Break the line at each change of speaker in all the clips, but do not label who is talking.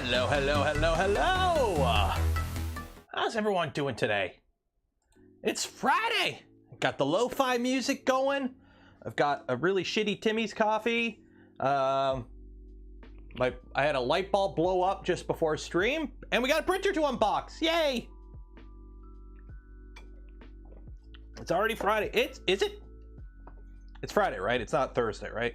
Hello, hello, hello, hello! How's everyone doing today? It's Friday! Got the lo-fi music going. I've got a really shitty Timmy's coffee. I had a light bulb blow up just before stream, and we got a printer to unbox. Yay! It's already Friday. Is it? It's Friday, right? It's not Thursday, right?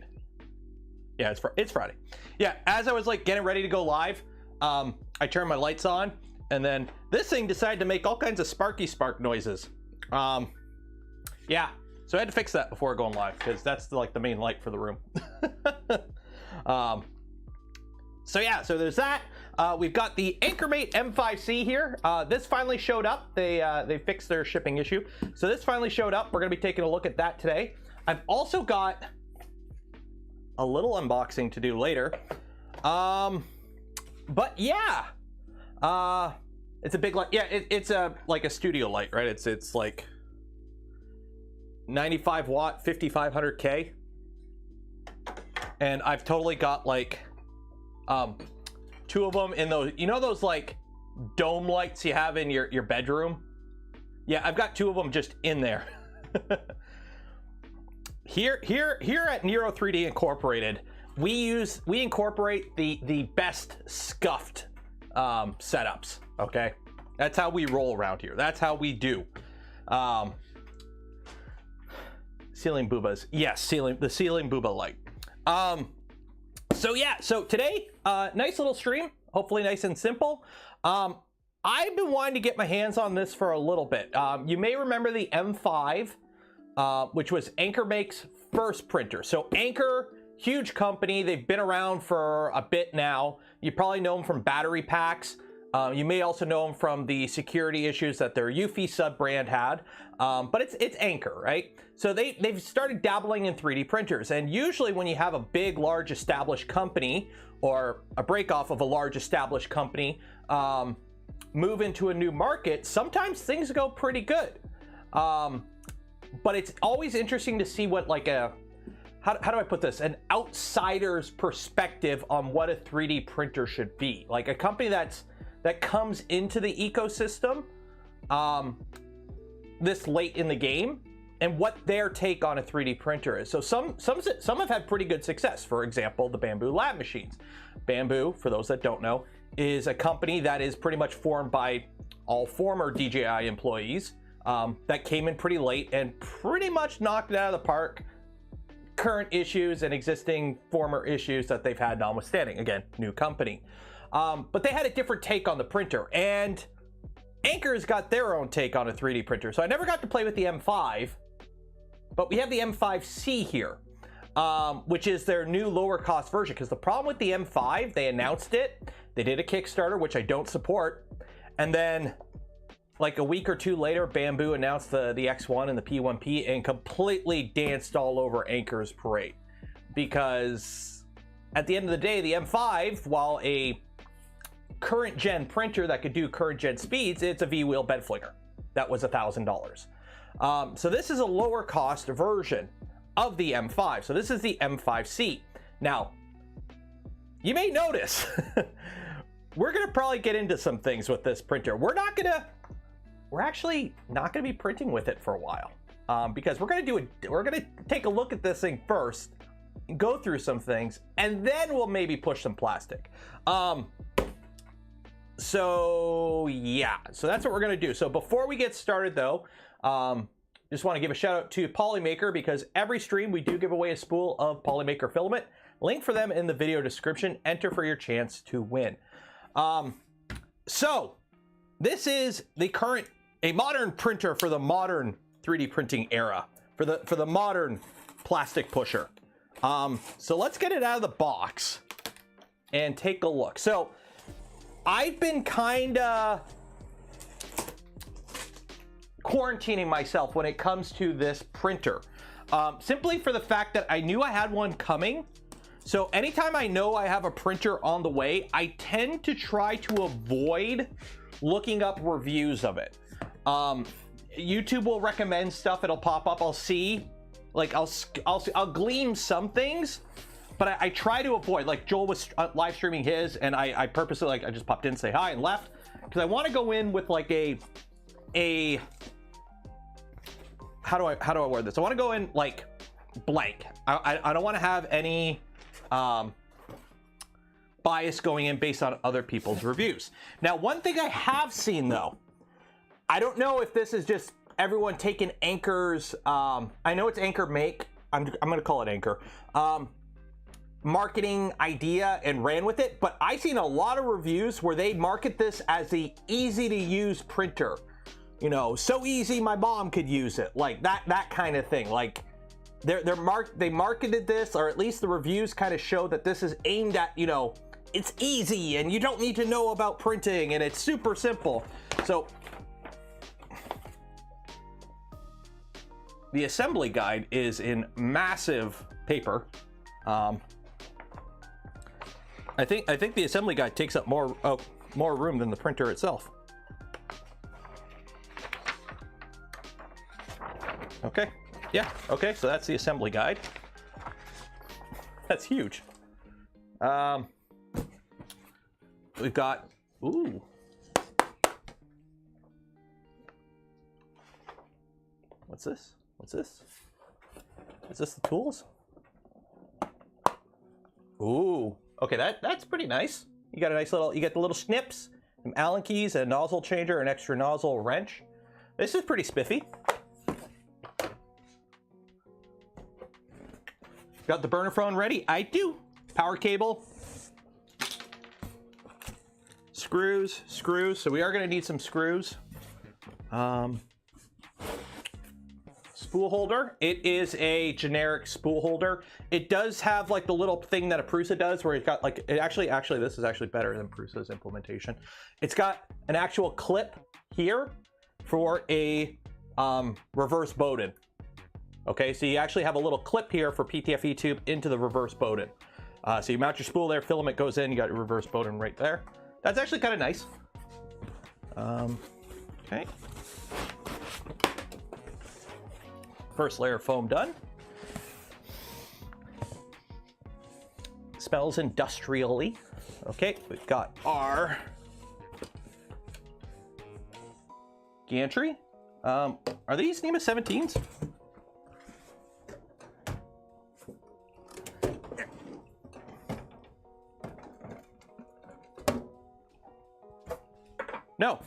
Yeah, it's Friday. Yeah, as I was like getting ready to go live, I turned my lights on, and then this thing decided to make all kinds of sparky spark noises. Yeah, so I had to fix that before going live because that's like the main light for the room. So yeah, so there's that. We've got the AnkerMake M5C here. This finally showed up. They fixed their shipping issue, so this finally showed up. We're gonna be taking a look at that today. I've also got a little unboxing to do later. But yeah, it's a big light. Yeah, it's a like a studio light, right? It's like 95 watt, 5500K, and I've totally got like two of them in those, you know, those like dome lights you have in your bedroom. Yeah, I've got two of them just in there. Here at Nero 3D Incorporated, we incorporate the best scuffed setups. Okay, that's how we roll around here. That's how we do. Ceiling boobas, yes, the ceiling booba light. So yeah, so today, nice little stream. Hopefully nice and simple. I've been wanting to get my hands on this for a little bit. You may remember the M5. Which was AnkerMake's first printer. So Anker, huge company. They've been around for a bit now. You probably know them from battery packs. You may also know them from the security issues that their Eufy sub brand had. But it's Anker, right? So they've started dabbling in 3D printers. And usually when you have a big, large established company or a break off of a large established company move into a new market, sometimes things go pretty good. But it's always interesting to see what like a, how do I put this? An outsider's perspective on what a 3D printer should be. Like a company that comes into the ecosystem this late in the game and what their take on a 3D printer is. So some have had pretty good success. For example, the Bamboo lab machines. Bamboo, for those that don't know, is a company that is pretty much formed by all former DJI employees. That came in pretty late and pretty much knocked it out of the park. Current issues and existing former issues that they've had notwithstanding. Again, new company. But they had a different take on the printer, and Anker's got their own take on a 3D printer. So I never got to play with the M5, but we have the M5C here, which is their new lower cost version. Because the problem with the M5, they announced it, they did a Kickstarter, which I don't support, and then like a week or two later, Bamboo announced the X1 and the P1P and completely danced all over Anker's parade. Because at the end of the day, the M5, while a current gen printer that could do current gen speeds, it's a V-wheel bed flinger. That was $1,000. So this is a lower cost version of the M5. So this is the M5C. Now, you may notice, we're gonna probably get into some things with this printer. We're actually not going to be printing with it for a while because we're going to take a look at this thing first, go through some things, and then we'll maybe push some plastic. So yeah, so that's what we're going to do. So before we get started though, just want to give a shout out to Polymaker because every stream we do give away a spool of Polymaker filament. Link for them in the video description. Enter for your chance to win. So this is a modern printer for the modern 3D printing era, for the modern plastic pusher. So let's get it out of the box and take a look. So I've been kind of quarantining myself when it comes to this printer, simply for the fact that I knew I had one coming. So anytime I know I have a printer on the way, I tend to try to avoid looking up reviews of it. YouTube will recommend stuff, it'll pop up, I'll see, like I'll glean some things,
but I try to avoid, like Joel was live streaming his, and I purposely, like, I just popped in, say hi, and left, because I want to go in with like a how do I word this? I want to go in like blank. I don't want to have any bias going in based on other people's reviews. Now, one thing I have seen though, I don't know if this is just everyone taking Anker's, I know it's AnkerMake, I'm gonna call it Anker, marketing idea and ran with it, but I've seen a lot of reviews where they market this as the easy to use printer. You know, so easy my mom could use it, like that kind of thing. Like they marketed this, or at least the reviews kind of show that this is aimed at, you know, it's easy and you don't need to know about printing and it's super simple. So the assembly guide is in massive paper. I think the assembly guide takes up more room than the printer itself. Okay, yeah, okay, so that's the assembly guide. That's huge. We've got, ooh. What's this? What's this? Is this the tools? Ooh, okay, that's pretty nice. You got a nice little, you get the little snips, some Allen keys, a nozzle changer, an extra nozzle wrench. This is pretty spiffy. Got the burner phone ready? I do. Power cable. Screws. So we are going to need some screws. Spool holder. It is a generic spool holder. It does have like the little thing that a Prusa does, where it's got like, it actually this is actually better than Prusa's implementation. It's got an actual clip here for a reverse Bowden. Okay, so you actually have a little clip here for PTFE tube into the reverse Bowden. So you mount your spool there, filament goes in, you got your reverse Bowden right there. That's actually kind of nice. Okay. First layer of foam done. Smells industrially. Okay, we've got our gantry. Are these NEMA 17s? No,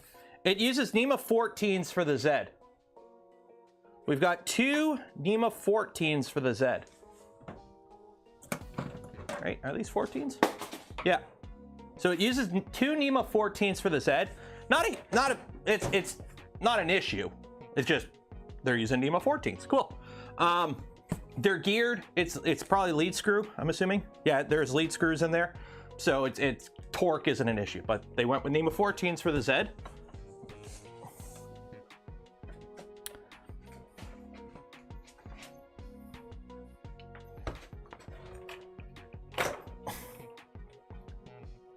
it uses NEMA 14s for the Z. We've got two NEMA 14s for the Z. Right, are these 14s? Yeah. So it uses two NEMA 14s for the Z. It's not an issue. It's just they're using NEMA 14s. Cool. They're geared. It's probably lead screw, I'm assuming. Yeah, there's lead screws in there. So it's torque isn't an issue, but they went with NEMA 14s for the Z.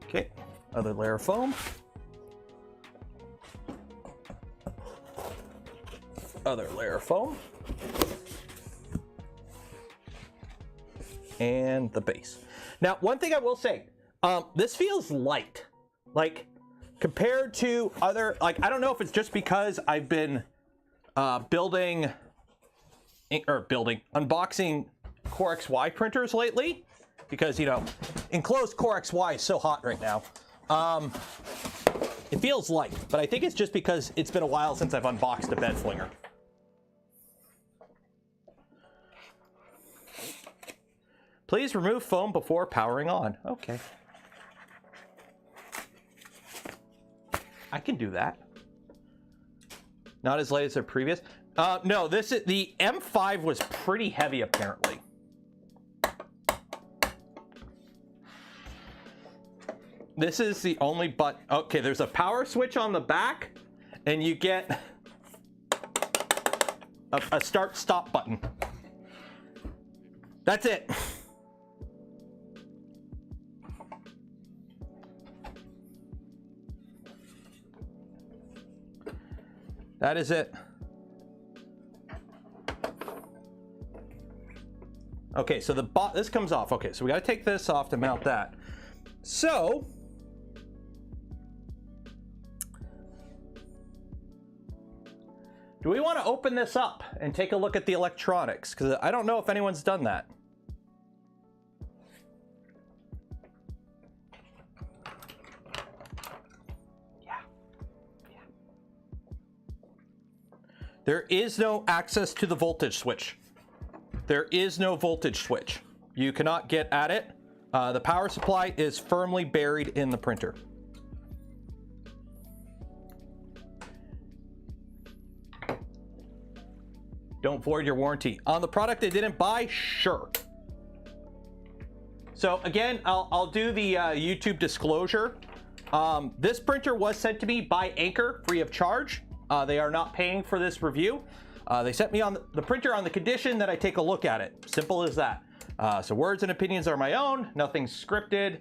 Okay, other layer of foam. Other layer of foam. And the base. Now, one thing I will say, this feels light, like compared to other, like, I don't know if it's just because I've been unboxing Core XY printers lately, because, you know, enclosed Core XY is so hot right now. It feels light, but I think it's just because it's been a while since I've unboxed a bed flinger. Please remove foam before powering on. Okay. I can do that. Not as light as the previous. No, this is the M5 was pretty heavy apparently. This is the only button. Okay, there's a power switch on the back, and you get a start-stop button. That's it. That is it.
Okay, so this comes off. Okay, so we got to take this off to mount that. So do we want to open this up and take a look at the electronics? Because I don't know if anyone's done that. There is no access to the voltage switch. There is no voltage switch. You cannot get at it. The power supply is firmly buried in the printer. Don't void your warranty. On the product they didn't buy, sure. So again, I'll do the YouTube disclosure. This printer was sent to me by Anker free of charge. They are not paying for this review. They sent me on the printer on the condition that I take a look at it. Simple as that. So words and opinions are my own. Nothing's scripted.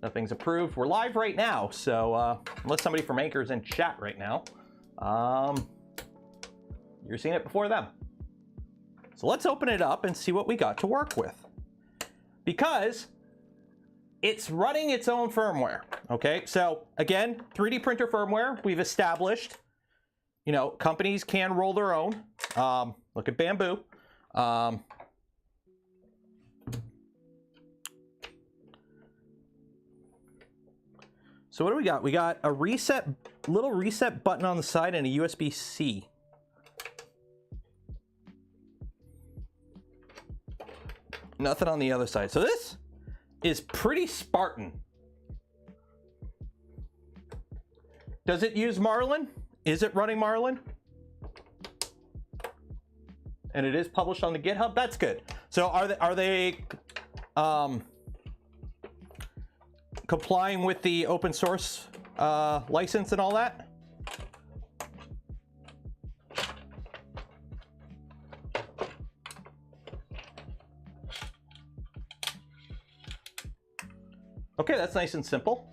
Nothing's approved. We're live right now. So unless somebody from Anker is in chat right now, you're seeing it before them. So let's open it up and see what we got to work with. Because it's running its own firmware. Okay, so again, 3D printer firmware, we've established. You know, companies can roll their own. Look at Bamboo. So what do we got? We got a little reset button on the side and a USB-C. Nothing on the other side. So this is pretty Spartan. Does it use Marlin? Is it running Marlin? And it is published on the GitHub. That's good. So are they complying with the open source license and all that? Okay, that's nice and simple.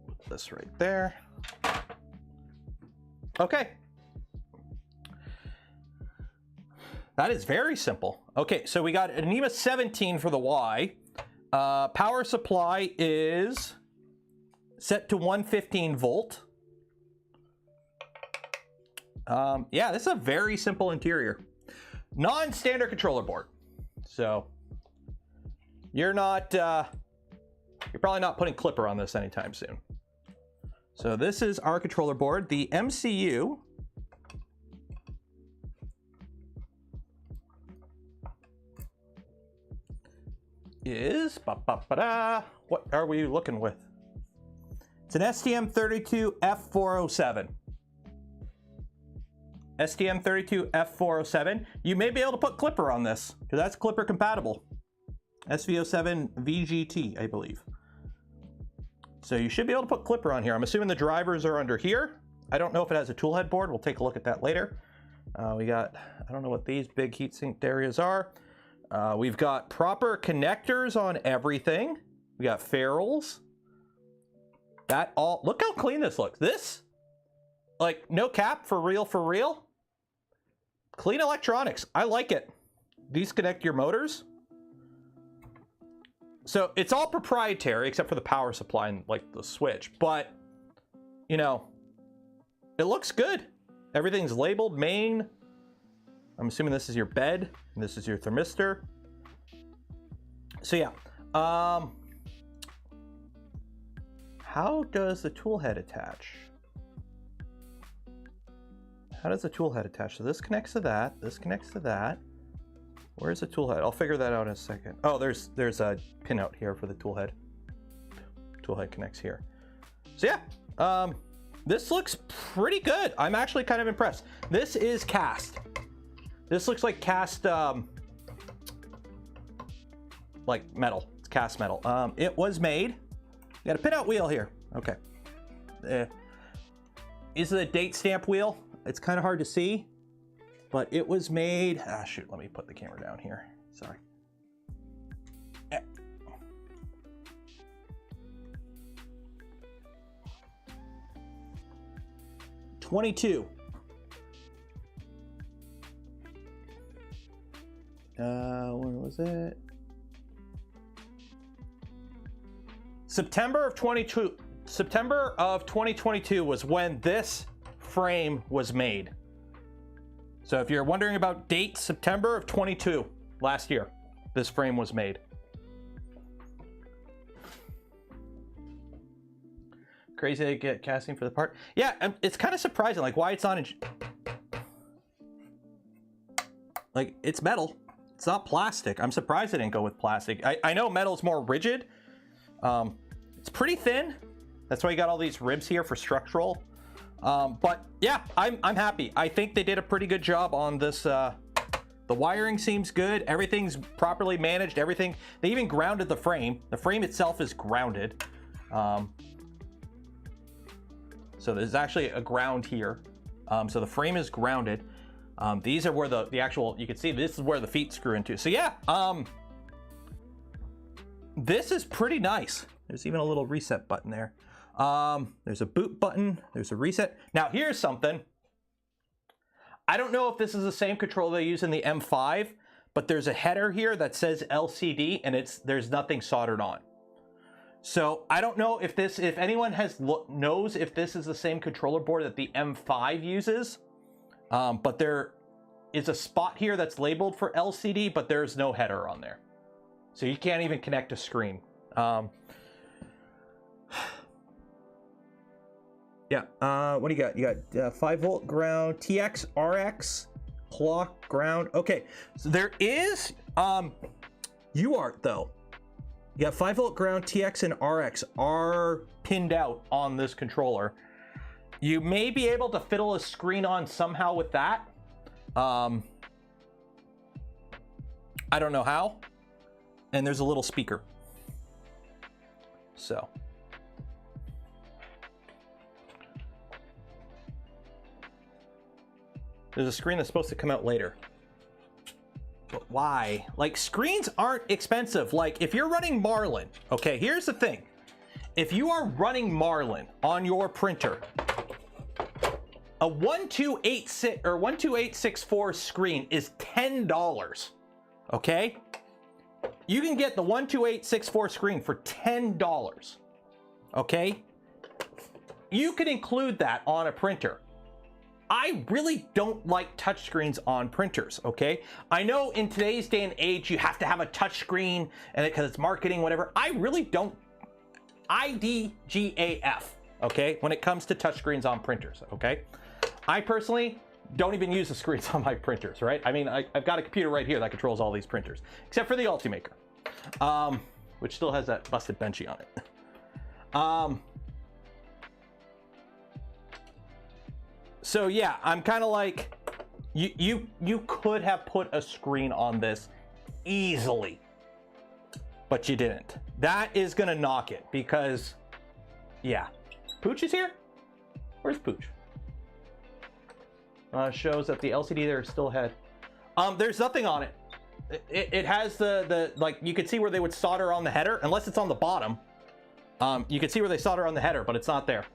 Put this right there. Okay. That is very simple. Okay, so we got an NEMA 17 for the Y. Power supply is set to 115 volt. Yeah, this is a very simple interior. Non-standard controller board. So you're probably not putting Clipper on this anytime soon. So this is our controller board. The MCU is, what are we looking with? It's an STM32F407. STM32F407. You may be able to put Clipper on this because that's Clipper compatible. SV07 VGT, I believe. So you should be able to put Clipper on here. I'm assuming the drivers are under here. I don't know if it has a toolhead board. We'll take a look at that later. We got, I don't know what these big heatsink areas are. We've got proper connectors on everything. We got ferrules. That all, look how clean this looks. This, like, no cap, for real, for real. Clean electronics. I like it. These connect your motors. So it's all proprietary except for the power supply and like the switch, but you know, it looks good. Everything's labeled main. I'm assuming this is your bed and this is your thermistor. So yeah, how does the toolhead attach? How does the toolhead attach? So this connects to that, this connects to that. Where's the toolhead? I'll figure that out in a second. Oh, there's a pin out here for the toolhead. Toolhead connects here. So yeah, this looks pretty good. I'm actually kind of impressed. This is cast. This looks like cast, like metal. It's cast metal. It was made. You got a pin out wheel here. Okay. Is it a date stamp wheel? It's kind of hard to see. But it was made, shoot, let me put the camera down here. Sorry. 22. When was it? September of 2022 was when this frame was made. So if you're wondering about dates, September of 22, last year, this frame was made. Crazy to get casting for the part. Yeah, it's kind of surprising, like why it's on. Like it's metal, it's not plastic. I'm surprised they didn't go with plastic. I know metal's more rigid. It's pretty thin. That's why you got all these ribs here for structural. But yeah, I'm happy. I think they did a pretty good job on this. The wiring seems good. Everything's properly managed. Everything. They even grounded the frame. The frame itself is grounded. So there's actually a ground here. So the frame is grounded. These are where the actual, you can see this is where the feet screw into. So yeah, this is pretty nice. There's even a little reset button there. There's a boot button, there's a reset. Now here's something. I don't know if this is the same controller they use in the M5, but there's a header here that says LCD and there's nothing soldered on. So I don't know if anyone knows if this is the same controller board that the M5 uses, but there is a spot here that's labeled for LCD, but there's no header on there. So you can't even connect a screen. Yeah, what do you got? You got 5-volt ground, TX, RX, clock, ground. Okay, so there is UART though. You got 5-volt ground, TX, and RX are pinned out on this controller. You may be able to fiddle a screen on somehow with that. I don't know how. And there's a little speaker. So. There's a screen that's supposed to come out later. But why? Like, screens aren't expensive. Like, if you're running Marlin, okay, here's the thing. If you are running Marlin on your printer, a 12866 or 12864 screen is $10. Okay? You can get the 12864 screen for $10. Okay? You can include that on a printer. I really don't like touchscreens on printers, okay? I know in today's day and age, you have to have a touchscreen and because it's marketing, whatever. I really don't. IDGAF, okay? When it comes to touchscreens on printers, okay? I personally don't even use the screens on my printers, right? I mean, I've got a computer right here that controls all these printers, except for the Ultimaker, which still has that busted benchy on it. So yeah, I'm kind of like, you could have put a screen on this easily, but you didn't. That is gonna knock it because, yeah. Pooch is here? Where's Pooch? Shows that the LCD there is still ahead. There's nothing on it. It has the like, you can see where they would solder on the header, unless it's on the bottom. You can see where they solder on the header, but it's not there.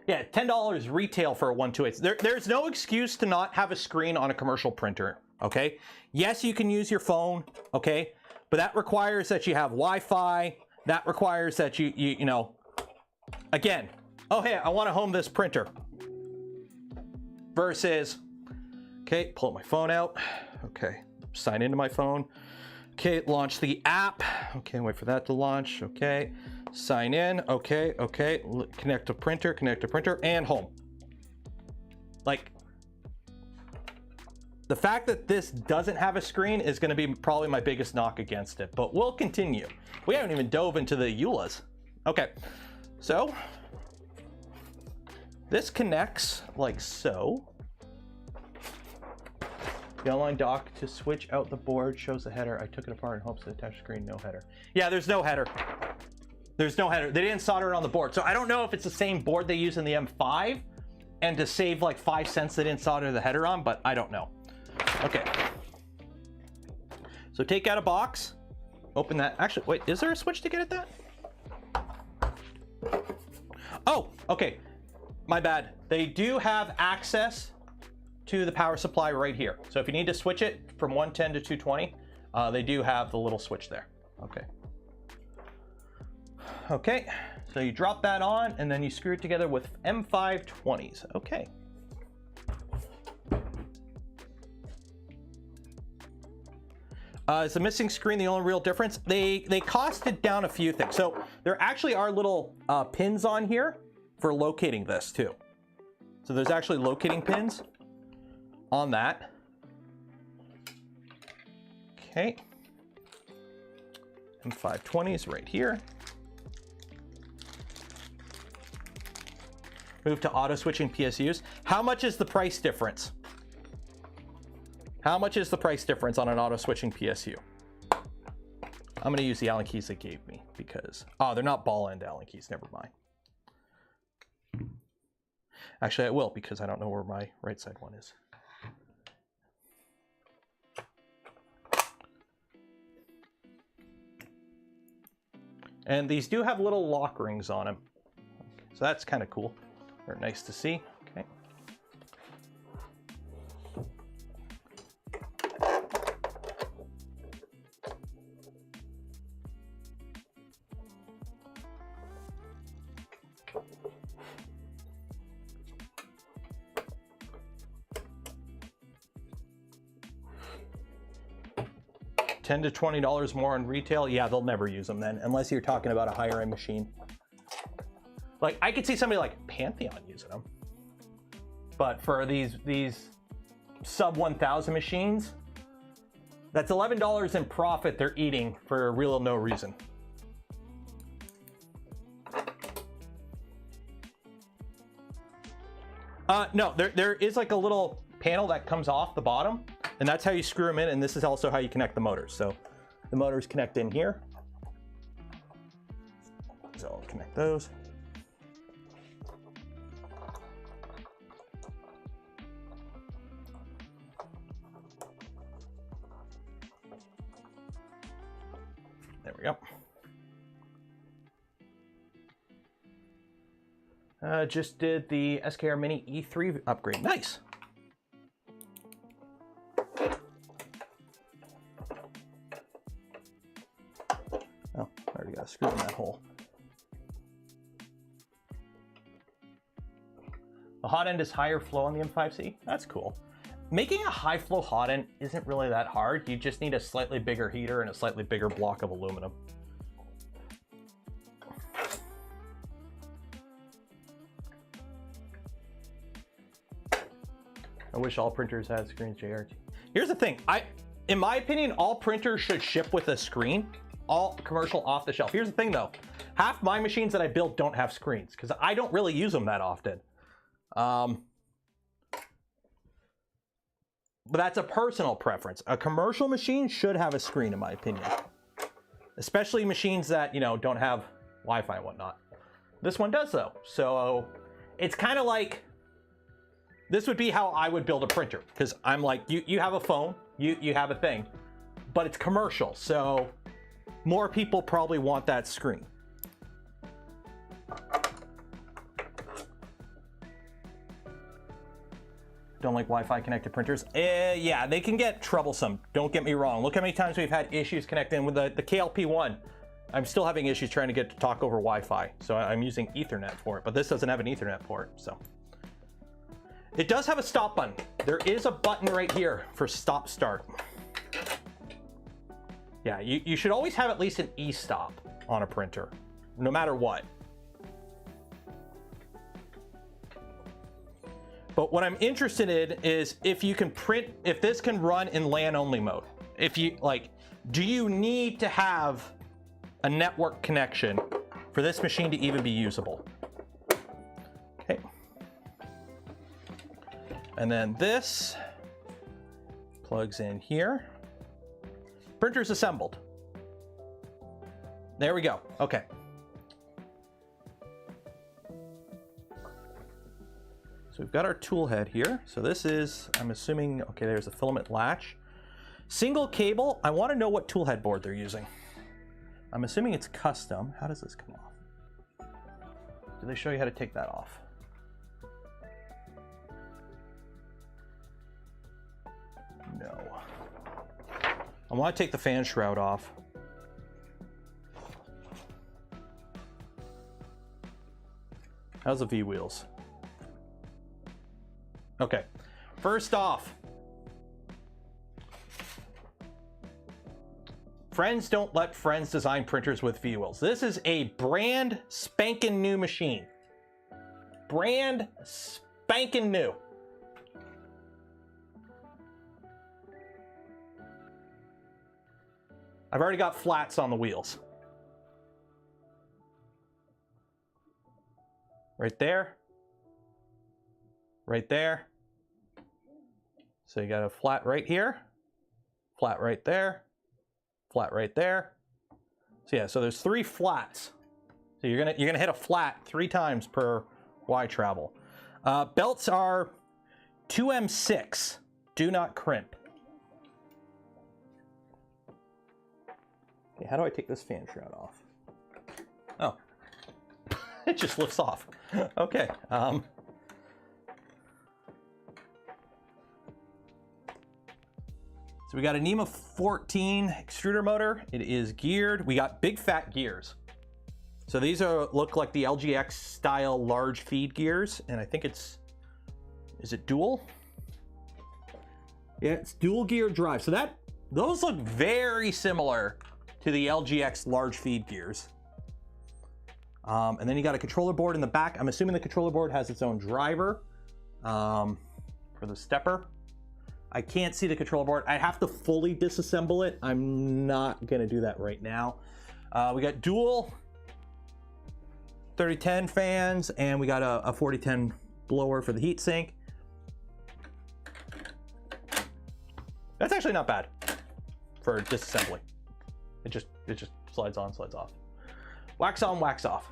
Yeah, $10 retail for a 128. There's no excuse to not have a screen on a commercial printer, okay? Yes, you can use your phone, okay? But that requires that you have Wi-Fi. That requires that you know, again, oh, hey, I want to home this printer. Versus, okay, pull my phone out. Okay, sign into my phone. Okay, launch the app. Okay, wait for that to launch. Okay, sign in. Okay, connect to printer, and home. Like, the fact that this doesn't have a screen is going to be probably my biggest knock against it, but we'll continue. We haven't even dove into the EULAs. Okay, so this connects like so. The online dock to switch out the board shows the header. I took it apart in hopes to attach screen, no header. Yeah, there's no header. There's no header. They didn't solder it on the board. So I don't know if it's the same board they use in the M5 and to save like 5 cents they didn't solder the header on, but I don't know. Okay. So take out a box, open that. Actually, wait, is there a switch to get at that? Oh, okay. My bad. They do have access to the power supply right here. So if you need to switch it from 110 to 220, they do have the little switch there. Okay. Okay, so you drop that on and then you screw it together with M520s. Okay. Is the missing screen the only real difference? They costed down a few things. So there actually are little pins on here for locating this too. So there's actually locating pins on that. Okay. M520s right here. Move to auto switching PSUs. How much is the price difference? How much is the price difference on an auto switching PSU? I'm gonna use the Allen keys they gave me because, oh, they're not ball end Allen keys, never mind. Actually, I will because I don't know where my right side one is. And these do have little lock rings on them. So that's kind of cool. They're nice to see. Okay. $10 to $20 more in retail. Yeah, they'll never use them then, unless you're talking about a higher end machine. Like I could see somebody like Pantheon using them, but for these sub 1,000 machines, that's $11 in profit they're eating for real no reason. No, there is like a little panel that comes off the bottom, and that's how you screw them in, and this is also how you connect the motors. So the motors connect in here. So I'll connect those. There we go. Just did the SKR Mini E3 upgrade. Nice. Oh, I already got a screw in that hole. The hot end is higher flow on the M5C. That's cool. Making a high flow hot end isn't really that hard. You just need a slightly bigger heater and a slightly bigger block of aluminum. I wish all printers had screens, JRT. Here's the thing, in my opinion, all printers should ship with a screen, all commercial off the shelf. Here's the thing though, half my machines that I build don't have screens because I don't really use them that often. But that's a personal preference. A commercial machine should have a screen, in my opinion. Especially machines that, you know, don't have Wi-Fi and whatnot. This one does though. So it's kind of like, this would be how I would build a printer. Because I'm like, you have a phone, you have a thing, but it's commercial. So more people probably want that screen. Don't like Wi-Fi connected printers. Yeah, they can get troublesome. Don't get me wrong. Look how many times we've had issues connecting with the KLP1. I'm still having issues trying to get to talk over Wi-Fi. So I'm using Ethernet for it, but this doesn't have an Ethernet port, so. It does have a stop button. There is a button right here for stop start. Yeah, you should always have at least an e-stop on a printer, no matter what. But what I'm interested in is if you can print, if this can run in LAN only mode. If you like, do you need to have a network connection for this machine to even be usable? Okay. And then this plugs in here. Printer's assembled. There we go. Okay. So we've got our tool head here. So this is, I'm assuming, okay, there's a filament latch. Single cable, I want to know what tool head board they're using. I'm assuming it's custom. How does this come off? Do they show you how to take that off? No. I want to take the fan shroud off. How's the V wheels? Okay, first off, friends don't let friends design printers with V wheels. This is a brand spanking new machine. Brand spanking new. I've already got flats on the wheels. Right there. Right there. So you got a flat right here, flat right there, flat right there. So yeah, so there's 3 flats. So you're gonna hit a flat 3 times per Y travel. Belts are 2M6. Do not crimp. Okay, how do I take this fan shroud off? Oh, it just lifts off. Okay. So we got a NEMA 14 extruder motor. It is geared. We got big fat gears. So these look like the LGX style large feed gears, and I think is it dual? Yeah, it's dual gear drive. So those look very similar to the LGX large feed gears. And then you got a controller board in the back. I'm assuming the controller board has its own driver for the stepper. I can't see the controller board. I have to fully disassemble it. I'm not gonna do that right now. We got dual 3010 fans, and we got a 4010 blower for the heat sink. That's actually not bad for disassembly. It just slides on, slides off. Wax on, wax off.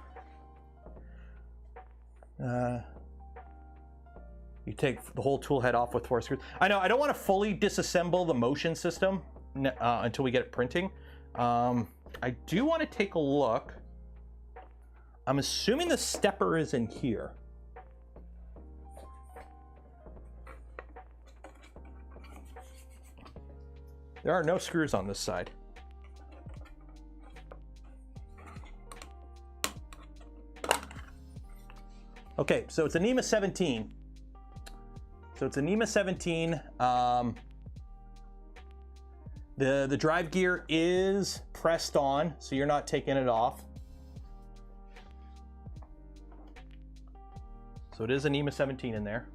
You take the whole tool head off with 4 screws. I know, I don't want to fully disassemble the motion system until we get it printing. I do want to take a look. I'm assuming the stepper is in here. There are no screws on this side. Okay, so it's a NEMA 17. So it's a NEMA 17. The drive gear is pressed on, so you're not taking it off. So it is a NEMA 17 in there.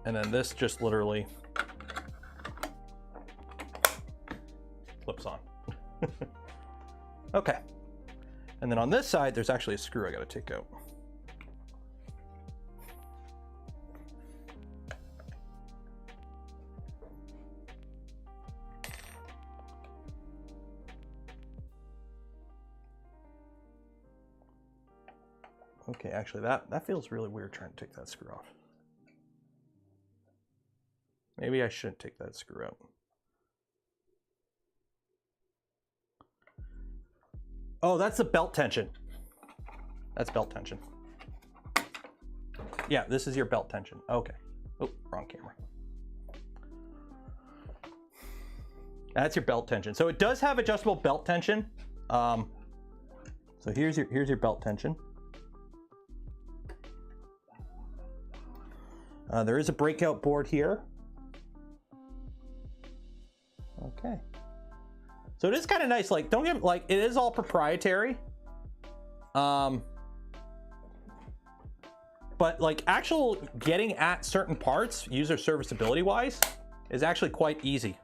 And then this just literally flips on. Okay. And then on this side, there's actually a screw I gotta take out. Okay, actually that feels really weird trying to take that screw off. Maybe I shouldn't take that screw out. Oh, that's the belt tension. That's belt tension. Yeah, this is your belt tension. Okay. Oh, wrong camera. That's your belt tension. So it does have adjustable belt tension. So here's your belt tension. There is a breakout board here. Okay. So it is kind of nice. Like, don't get like, it is all proprietary. But like actual getting at certain parts, user serviceability wise, is actually quite easy.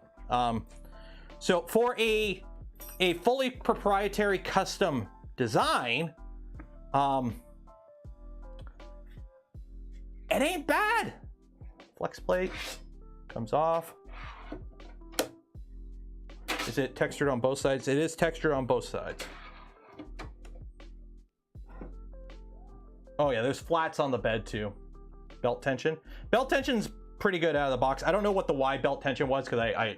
So for a fully proprietary custom design, it ain't bad. Flex plate comes off. Is it textured on both sides? It is textured on both sides. Oh yeah, there's flats on the bed too. Belt tension. Belt tension's pretty good out of the box. I don't know what the Y belt tension was because I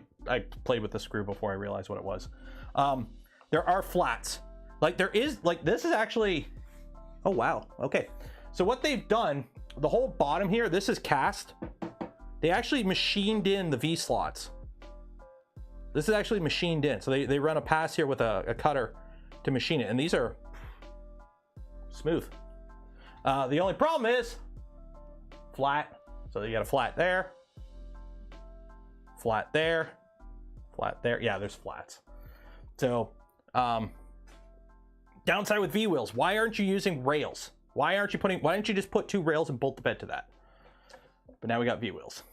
played with the screw before I realized what it was. there are flats. Like there is, like this is actually, oh wow, okay. So what they've done, the whole bottom here, this is cast. They actually machined in the V-slots. This is actually machined in. So they run a pass here with a cutter to machine it. And these are smooth. The only problem is flat. So you got a flat there, flat there, flat there. Yeah, there's flats. So downside with V-wheels, why aren't you using rails? Why don't you just put 2 rails and bolt the bed to that? But now we got V-wheels.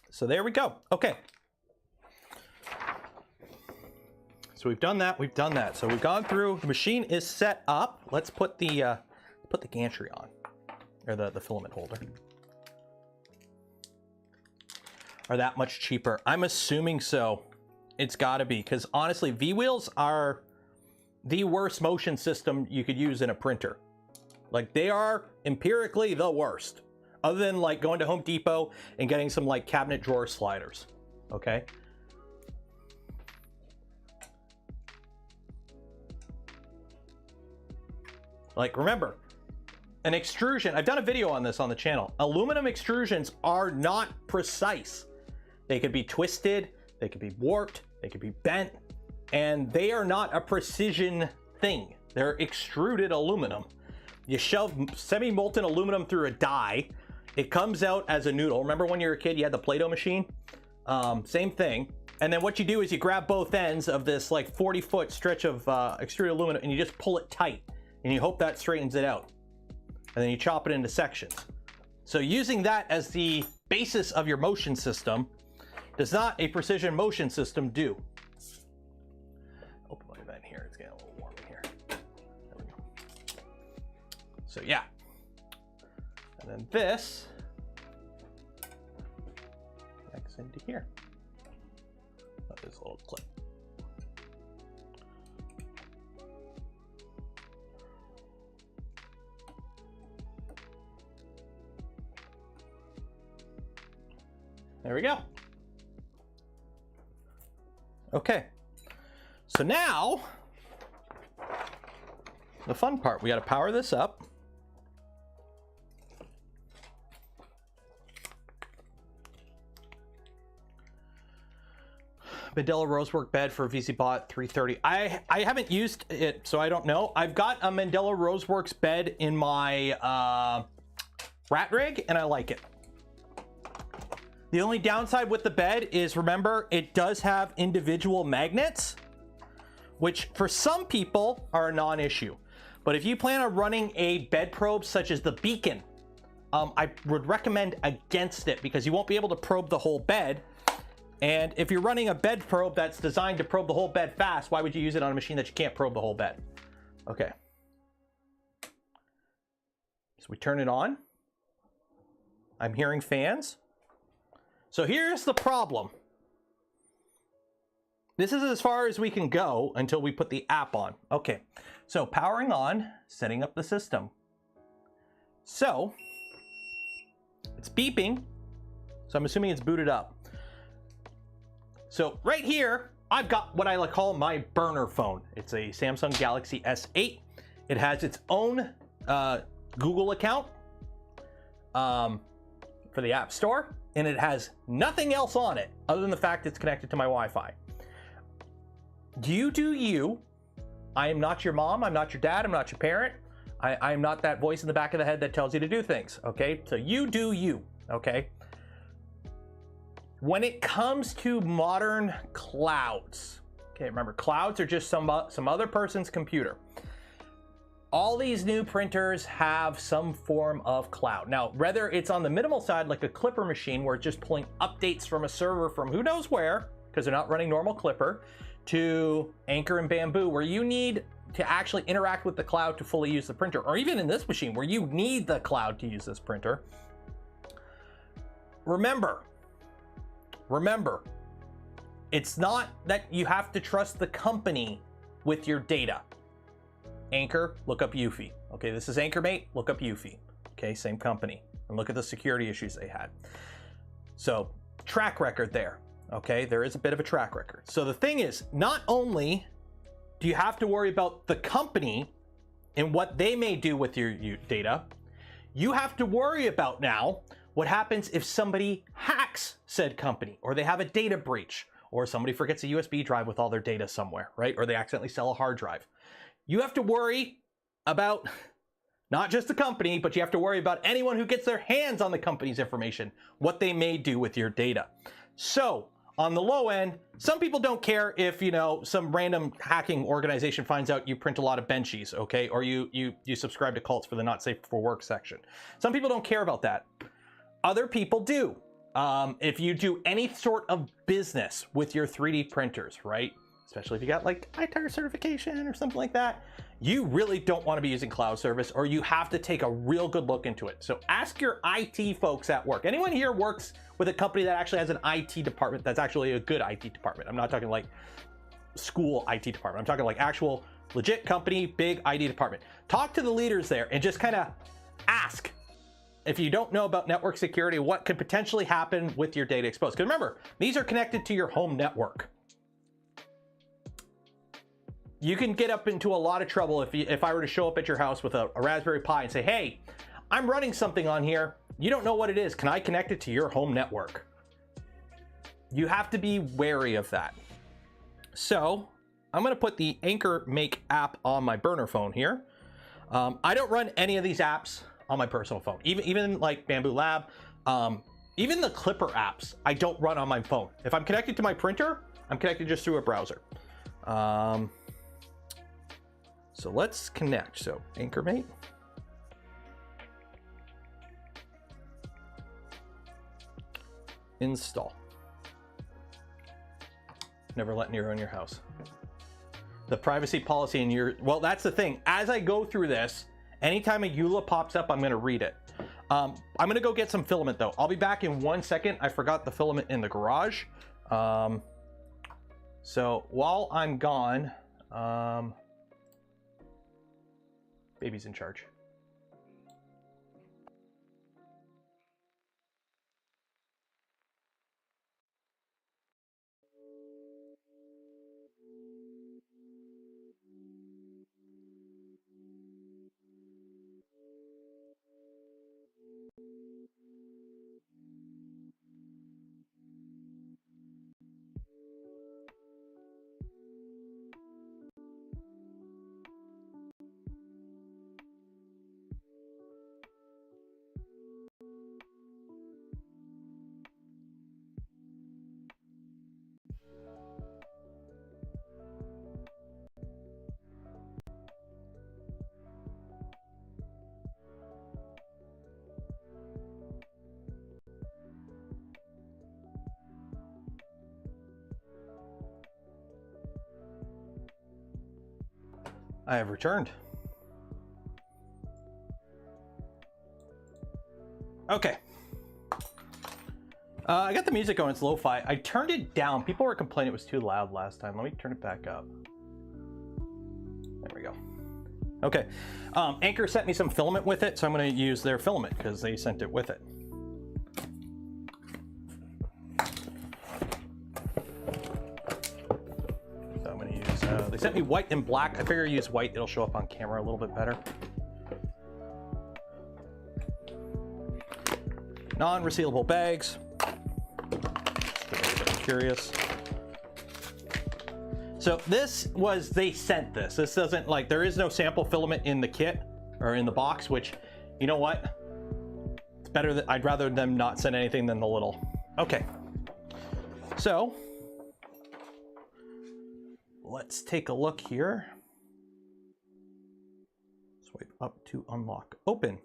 So there we go. Okay. So we've done that. We've done that. So we've gone through. The machine is set up. Let's put the gantry on, or the filament holder. Are that much cheaper? I'm assuming so. It's got to be, because honestly, V-wheels are the worst motion system you could use in a printer. Like they are empirically the worst, other than like going to Home Depot and getting some like cabinet drawer sliders. Okay. Like remember, an extrusion, I've done a video on this on the channel. Aluminum extrusions are not precise. They could be twisted, they could be warped, they could be bent, and they are not a precision thing. They're extruded aluminum. You shove semi-molten aluminum through a die, it comes out as a noodle. Remember when you were a kid, you had the Play-Doh machine? Same thing. And then what you do is you grab both ends of this like 40-foot stretch of extruded aluminum and you just pull it tight and you hope that straightens it out. And then you chop it into sections. So using that as the basis of your motion system does not a precision motion system do. Open my vent here, it's getting a little warm in here. There we go. So yeah. And then this connects into here. Oh, there's a little clip. There we go. Okay, so now the fun part, we got to power this up. Mandela Rosework bed for VCBot 330. I haven't used it, so I don't know. I've got a Mandela Roseworks bed in my rat rig, and I like it. The only downside with the bed is, remember, it does have individual magnets, which for some people are a non-issue. But if you plan on running a bed probe such as the Beacon, I would recommend against it because you won't be able to probe the whole bed. And if you're running a bed probe that's designed to probe the whole bed fast, why would you use it on a machine that you can't probe the whole bed? Okay. So we turn it on. I'm hearing fans. So here's the problem. This is as far as we can go until we put the app on. Okay, so powering on, setting up the system. So it's beeping. So I'm assuming it's booted up. So right here, I've got what I like call my burner phone. It's a Samsung Galaxy S8. It has its own Google account for the App Store. And it has nothing else on it other than the fact it's connected to my Wi-Fi. You do you. I am not your mom. I'm not your dad. I'm not your parent. I am not that voice in the back of the head that tells you to do things. Okay, so you do you. Okay. When it comes to modern clouds, okay, remember clouds are just some other person's computer. All these new printers have some form of cloud. Now, whether it's on the minimal side, like a Clipper machine, where it's just pulling updates from a server from who knows where, because they're not running normal Clipper, to Anker and Bamboo, where you need to actually interact with the cloud to fully use the printer, or even in this machine, where you need the cloud to use this printer. Remember, it's not that you have to trust the company with your data. Anker, look up Eufy. Okay, this is AnkerMake, look up Eufy. Okay, same company. And look at the security issues they had. So track record there. Okay, there is a bit of a track record. So the thing is, not only do you have to worry about the company and what they may do with your data, you have to worry about now what happens if somebody hacks said company, or they have a data breach, or somebody forgets a USB drive with all their data somewhere, right? Or they accidentally sell a hard drive. You have to worry about not just the company, but you have to worry about anyone who gets their hands on the company's information, what they may do with your data. So on the low end, some people don't care if, you know, some random hacking organization finds out you print a lot of benchies, okay? Or you subscribe to cults for the not safe for work section. Some people don't care about that. Other people do. If you do any sort of business with your 3D printers, right? Especially if you got like ITAR certification or something like that, you really don't want to be using cloud service, or you have to take a real good look into it. So ask your IT folks at work. Anyone here works with a company that actually has an IT department that's actually a good IT department? I'm not talking like school IT department. I'm talking like actual legit company, big IT department. Talk to the leaders there and just kind of ask, if you don't know about network security, what could potentially happen with your data exposed. Because remember, these are connected to your home network. You can get up into a lot of trouble if I were to show up at your house with a Raspberry Pi and say, hey, I'm running something on here. You don't know what it is. Can I connect it to your home network? You have to be wary of that. So I'm going to put the AnkerMake app on my burner phone here. I don't run any of these apps on my personal phone, even like Bamboo Lab, even the Clipper apps, I don't run on my phone. If I'm connected to my printer, I'm connected just through a browser. So let's connect. So AnkerMake. Install. Never let Nero in your house. The privacy policy in your, well, that's the thing. As I go through this, anytime a EULA pops up, I'm going to read it. I'm going to go get some filament though. I'll be back in 1 second. I forgot the filament in the garage. So while I'm gone, baby's in charge. I have returned. Okay. I got the music going, it's lo-fi. I turned it down. People were complaining it was too loud last time. Let me turn it back up. There we go. Okay. Anker sent me some filament with it, so I'm going to use their filament because they sent it with it. So I'm going to use, they sent me white and black. I figure use white, it'll show up on camera a little bit better. Non-resealable bags. Curious. So this was, they sent this. This doesn't, like, there is no sample filament in the kit or in the box, which, you know what? It's better that I'd rather them not send anything than the little. Okay. So let's take a look here. Swipe up to unlock. Open.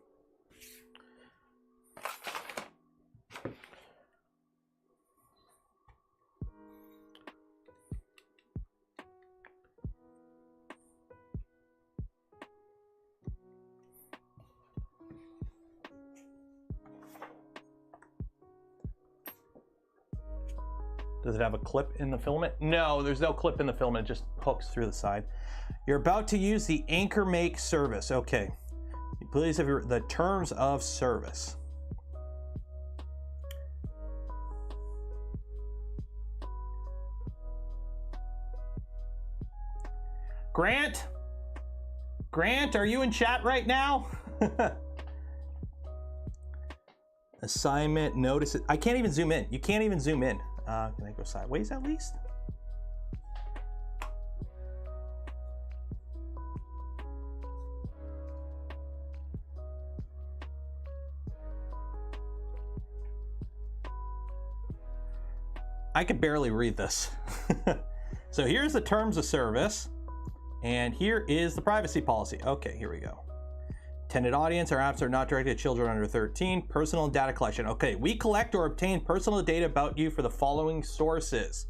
Does it have a clip in the filament? No, there's no clip in the filament, it just hooks through the side. You're about to use the AnkerMake service. Okay, please have the terms of service. Grant? Grant, are you in chat right now? Assignment, notice it. I can't even zoom in. You can't even zoom in. Can I go sideways at least? I could barely read this. So here's the terms of service, and here is the privacy policy. Okay, here we go. Intended audience, our apps are not directed at children under 13. Personal data collection. Okay, we collect or obtain personal data about you for the following sources.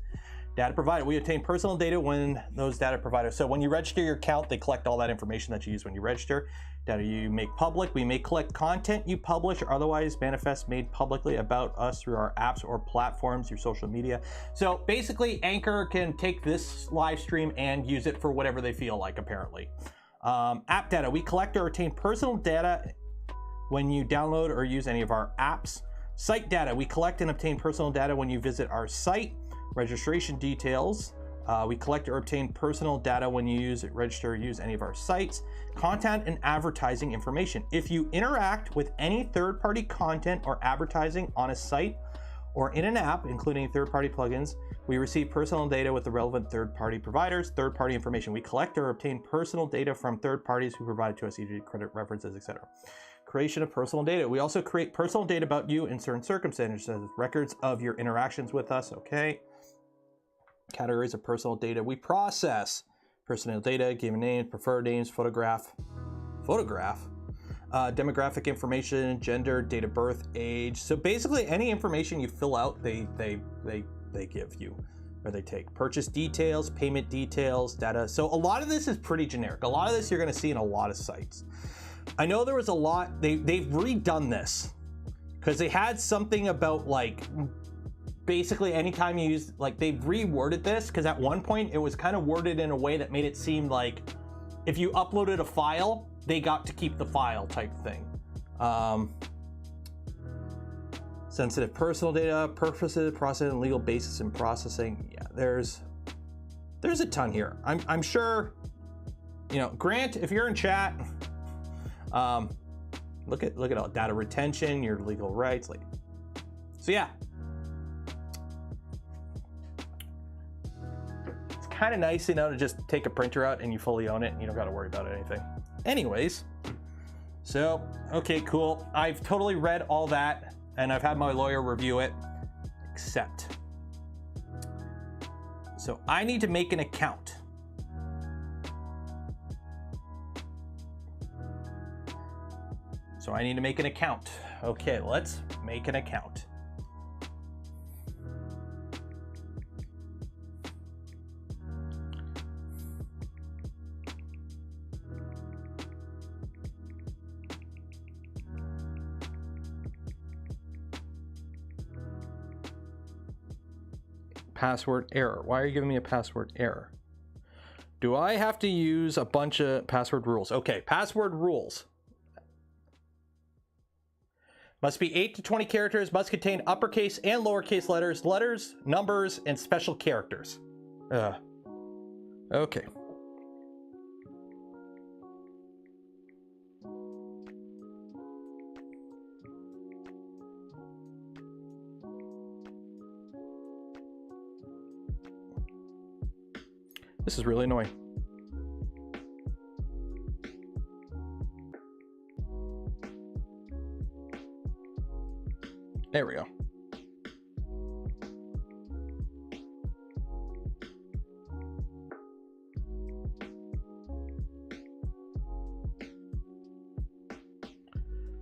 Data provided. We obtain personal data when those data providers. So when you register your account, they collect all that information that you use when you register. Data you make public. We may collect content you publish or otherwise manifest made publicly about us through our apps or platforms, your social media. So basically, Anchor can take this live stream and use it for whatever they feel like, apparently. App data. We collect or obtain personal data when you download or use any of our apps. Site data. We collect and obtain personal data when you visit our site. Registration details. We collect or obtain personal data when you use, register, or use any of our sites. Content and advertising information. If you interact with any third-party content or advertising on a site or in an app, including third-party plugins, we receive personal data with the relevant third-party providers. Third-party information. We collect or obtain personal data from third parties who provide it to us, e.g. credit references, etc. Creation of personal data. We also create personal data about you in certain circumstances, records of your interactions with us. Okay. Categories of personal data we process. Personal data, given names, preferred names, photograph, demographic information, gender, date of birth, age. So basically any information you fill out, they give you, or they take. Purchase details, payment details, data. So a lot of this is pretty generic. A lot of this you're gonna see in a lot of sites. I know there was a lot, they've redone this because they had something about like, basically anytime you use, like they've reworded this because at one point it was kind of worded in a way that made it seem like if you uploaded a file, they got to keep the file type thing. Sensitive personal data, purposes, processing, legal basis and processing. Yeah, there's a ton here. I'm sure, you know, Grant, if you're in chat, look at all data retention, your legal rights, like, so yeah. Kind of nice, you know, to just take a printer out and you fully own it and you don't got to worry about anything. Anyways, so, okay, cool. I've totally read all that and I've had my lawyer review it, except, so I need to make an account. Okay, let's make an account. Password error. Why are you giving me a password error? Do I have to use a bunch of password rules? Okay, password rules. Must be 8 to 20 characters, must contain uppercase and lowercase letters, numbers, and special characters. Okay. This is really annoying. There we go.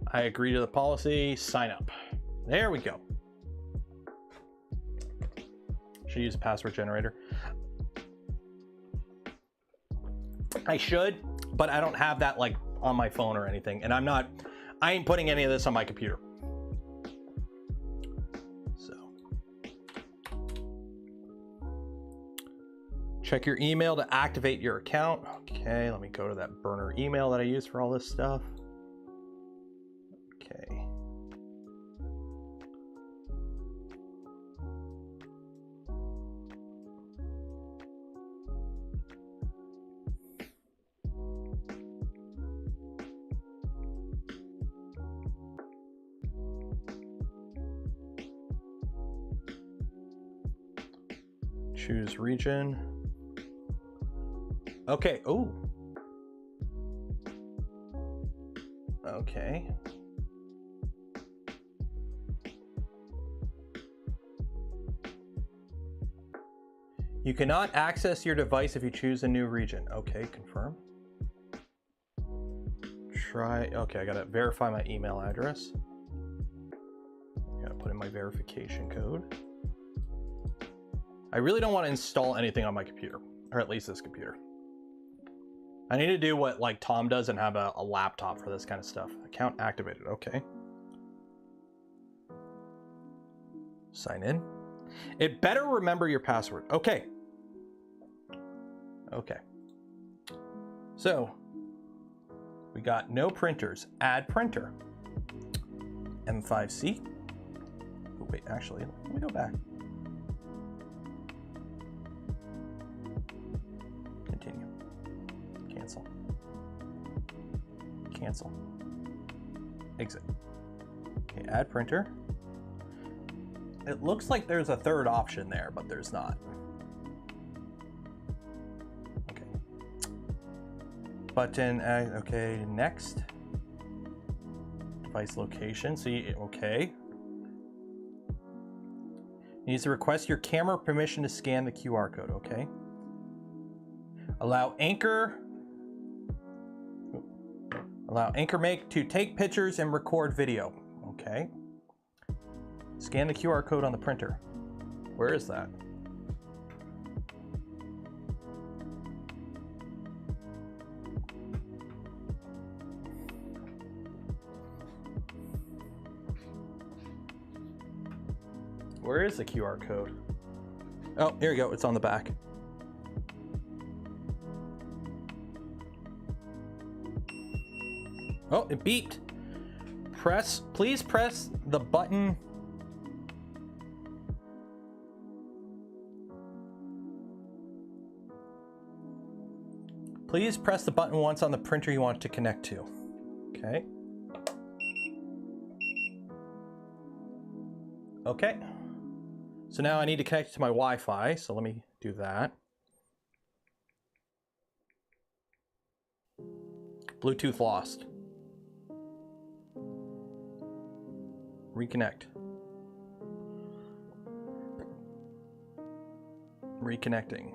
I agree to the policy, sign up. There we go. Should use a password generator. I should, but I don't have that like on my phone or anything. And I ain't putting any of this on my computer. So check your email to activate your account. Okay, let me go to that burner email that I use for all this stuff. Okay. Choose region. Okay. Oh. Okay. You cannot access your device if you choose a new region. Okay, confirm. Try. Okay, I gotta verify my email address. Gotta put in my verification code. I really don't want to install anything on my computer, or at least this computer. I need to do what like Tom does and have a laptop for this kind of stuff. Account activated. Okay. Sign in. It better remember your password. Okay. Okay. So we got no printers. Add printer. M5C. Oh, wait, actually, let me go back. Continue. Cancel. Cancel. Exit. Okay, add printer. It looks like there's a third option there, but there's not. Okay. Button, okay, next. Device location, see, okay. Needs to request your camera permission to scan the QR code, okay. Allow AnkerMake to take pictures and record video, okay. Scan the QR code on the printer. Where is that? Where is the QR code? Oh, here you go. It's on the back. Oh, it beeped. Please press the button. Please press the button once on the printer you want to connect to. Okay. Okay. So now I need to connect to my Wi-Fi, so let me do that. Bluetooth lost. Reconnect. Reconnecting.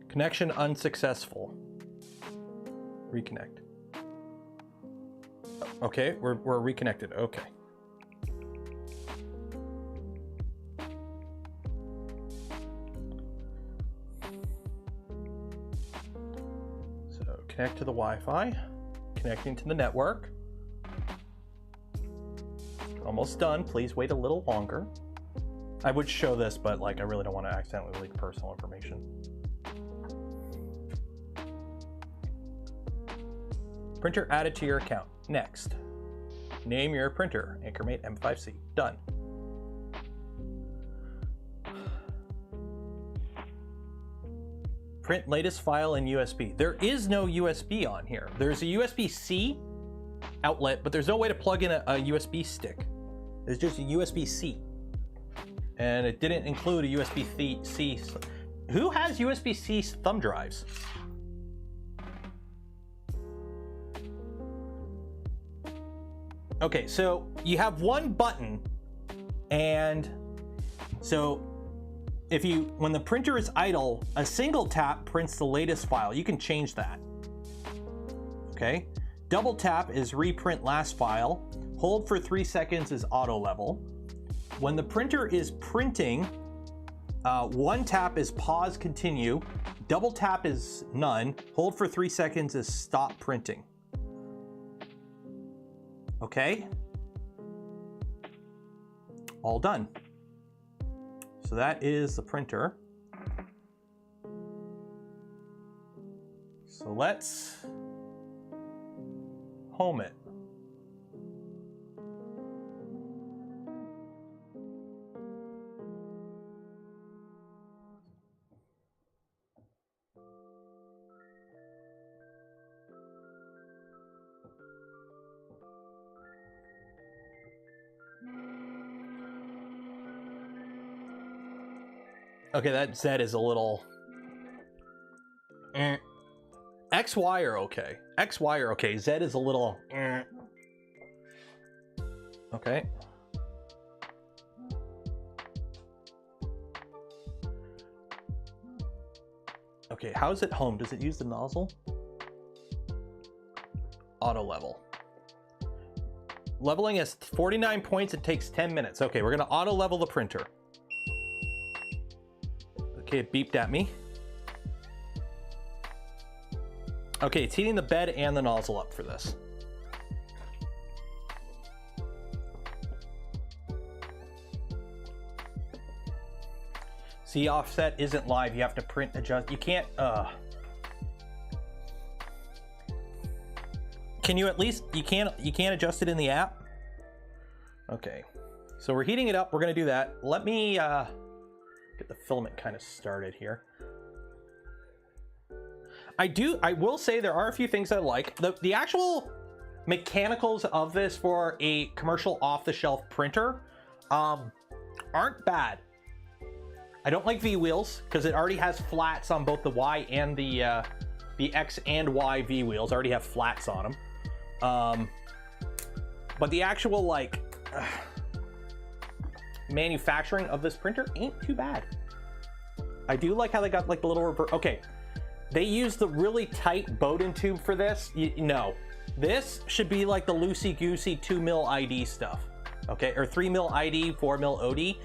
Connection unsuccessful. Reconnect. Okay, we're reconnected. Okay. So connect to the Wi-Fi. Connecting to the network. Almost done. Please wait a little longer. I would show this, but like I really don't want to accidentally leak personal information. Printer added to your account. Next. Name your printer. AnkerMake M5C. Done. Print latest file in USB. There is no USB on here. There's a USB-C outlet, but there's no way to plug in a USB stick. There's just a USB-C. And it didn't include a USB-C. Who has USB-C thumb drives? Okay, so you have one button, and so when the printer is idle, a single tap prints the latest file. You can change that. Okay, double tap is reprint last file. Hold for 3 seconds is auto level. When the printer is printing, one tap is pause continue. Double tap is none. Hold for 3 seconds is stop printing. Okay, all done. So that is the printer. So let's home it. Okay, that Z is a little... X, Y are okay. X, Y are okay. Z is a little... Okay. Okay, how is it home? Does it use the nozzle? Auto level. Leveling is 49 points. It takes 10 minutes. Okay, we're gonna auto level the printer. Okay, it beeped at me. Okay, it's heating the bed and the nozzle up for this. See, offset isn't live. You have to print adjust. You can't, Can you at least, you can't adjust it in the app? Okay, so we're heating it up. We're gonna do that. Let me get the filament kind of started here. I will say there are a few things I like. The actual mechanicals of this for a commercial off-the-shelf printer aren't bad. I don't like V wheels because it already has flats on both the Y and the X and Y V wheels. Already have flats on them. But the actual like manufacturing of this printer ain't too bad. I do like how they got like the little revert. Okay, they use the really tight Bowden tube for this. No, this should be like the loosey-goosey 2mm ID stuff. Okay, or 3mm ID, 4mm OD.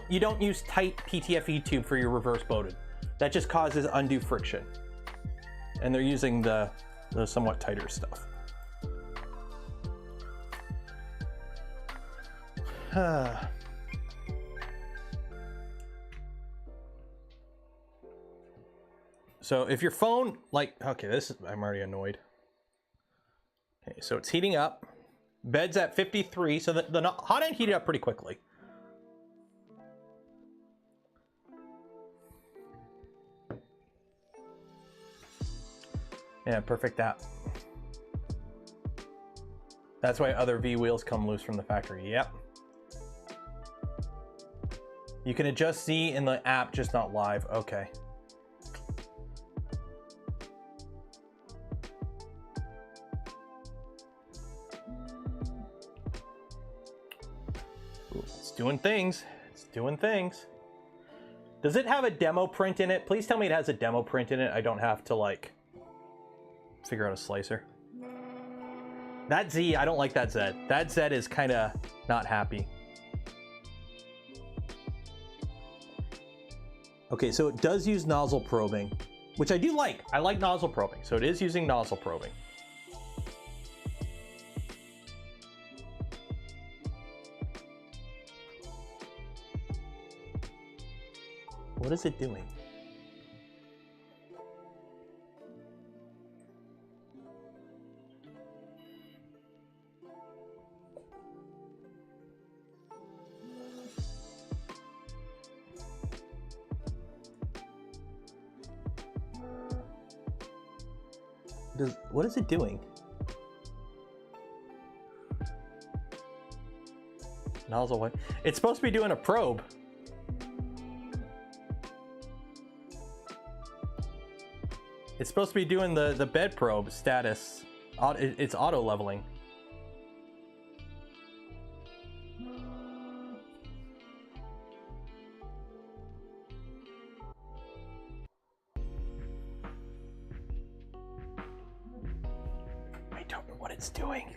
You don't use tight PTFE tube for your reverse Bowden. That just causes undue friction. And they're using the somewhat tighter stuff. So if your phone, like, okay, I'm already annoyed. Okay, so it's heating up. Bed's at 53, so the hot end heated up pretty quickly. Yeah, perfect app. That's why other V wheels come loose from the factory. Yep. You can adjust Z in the app, just not live. Okay. Ooh, it's doing things. It's doing things. Does it have a demo print in it? Please tell me it has a demo print in it. I don't have to like figure out a slicer. That Z, I don't like that Z. That Z is kind of not happy. Okay, so it does use nozzle probing, which I do like. I like nozzle probing, so it is using nozzle probing. What is it doing? What is it doing? Nozzle what? It's supposed to be doing a probe. It's supposed to be doing the bed probe status. It's auto leveling. I don't know what it's doing.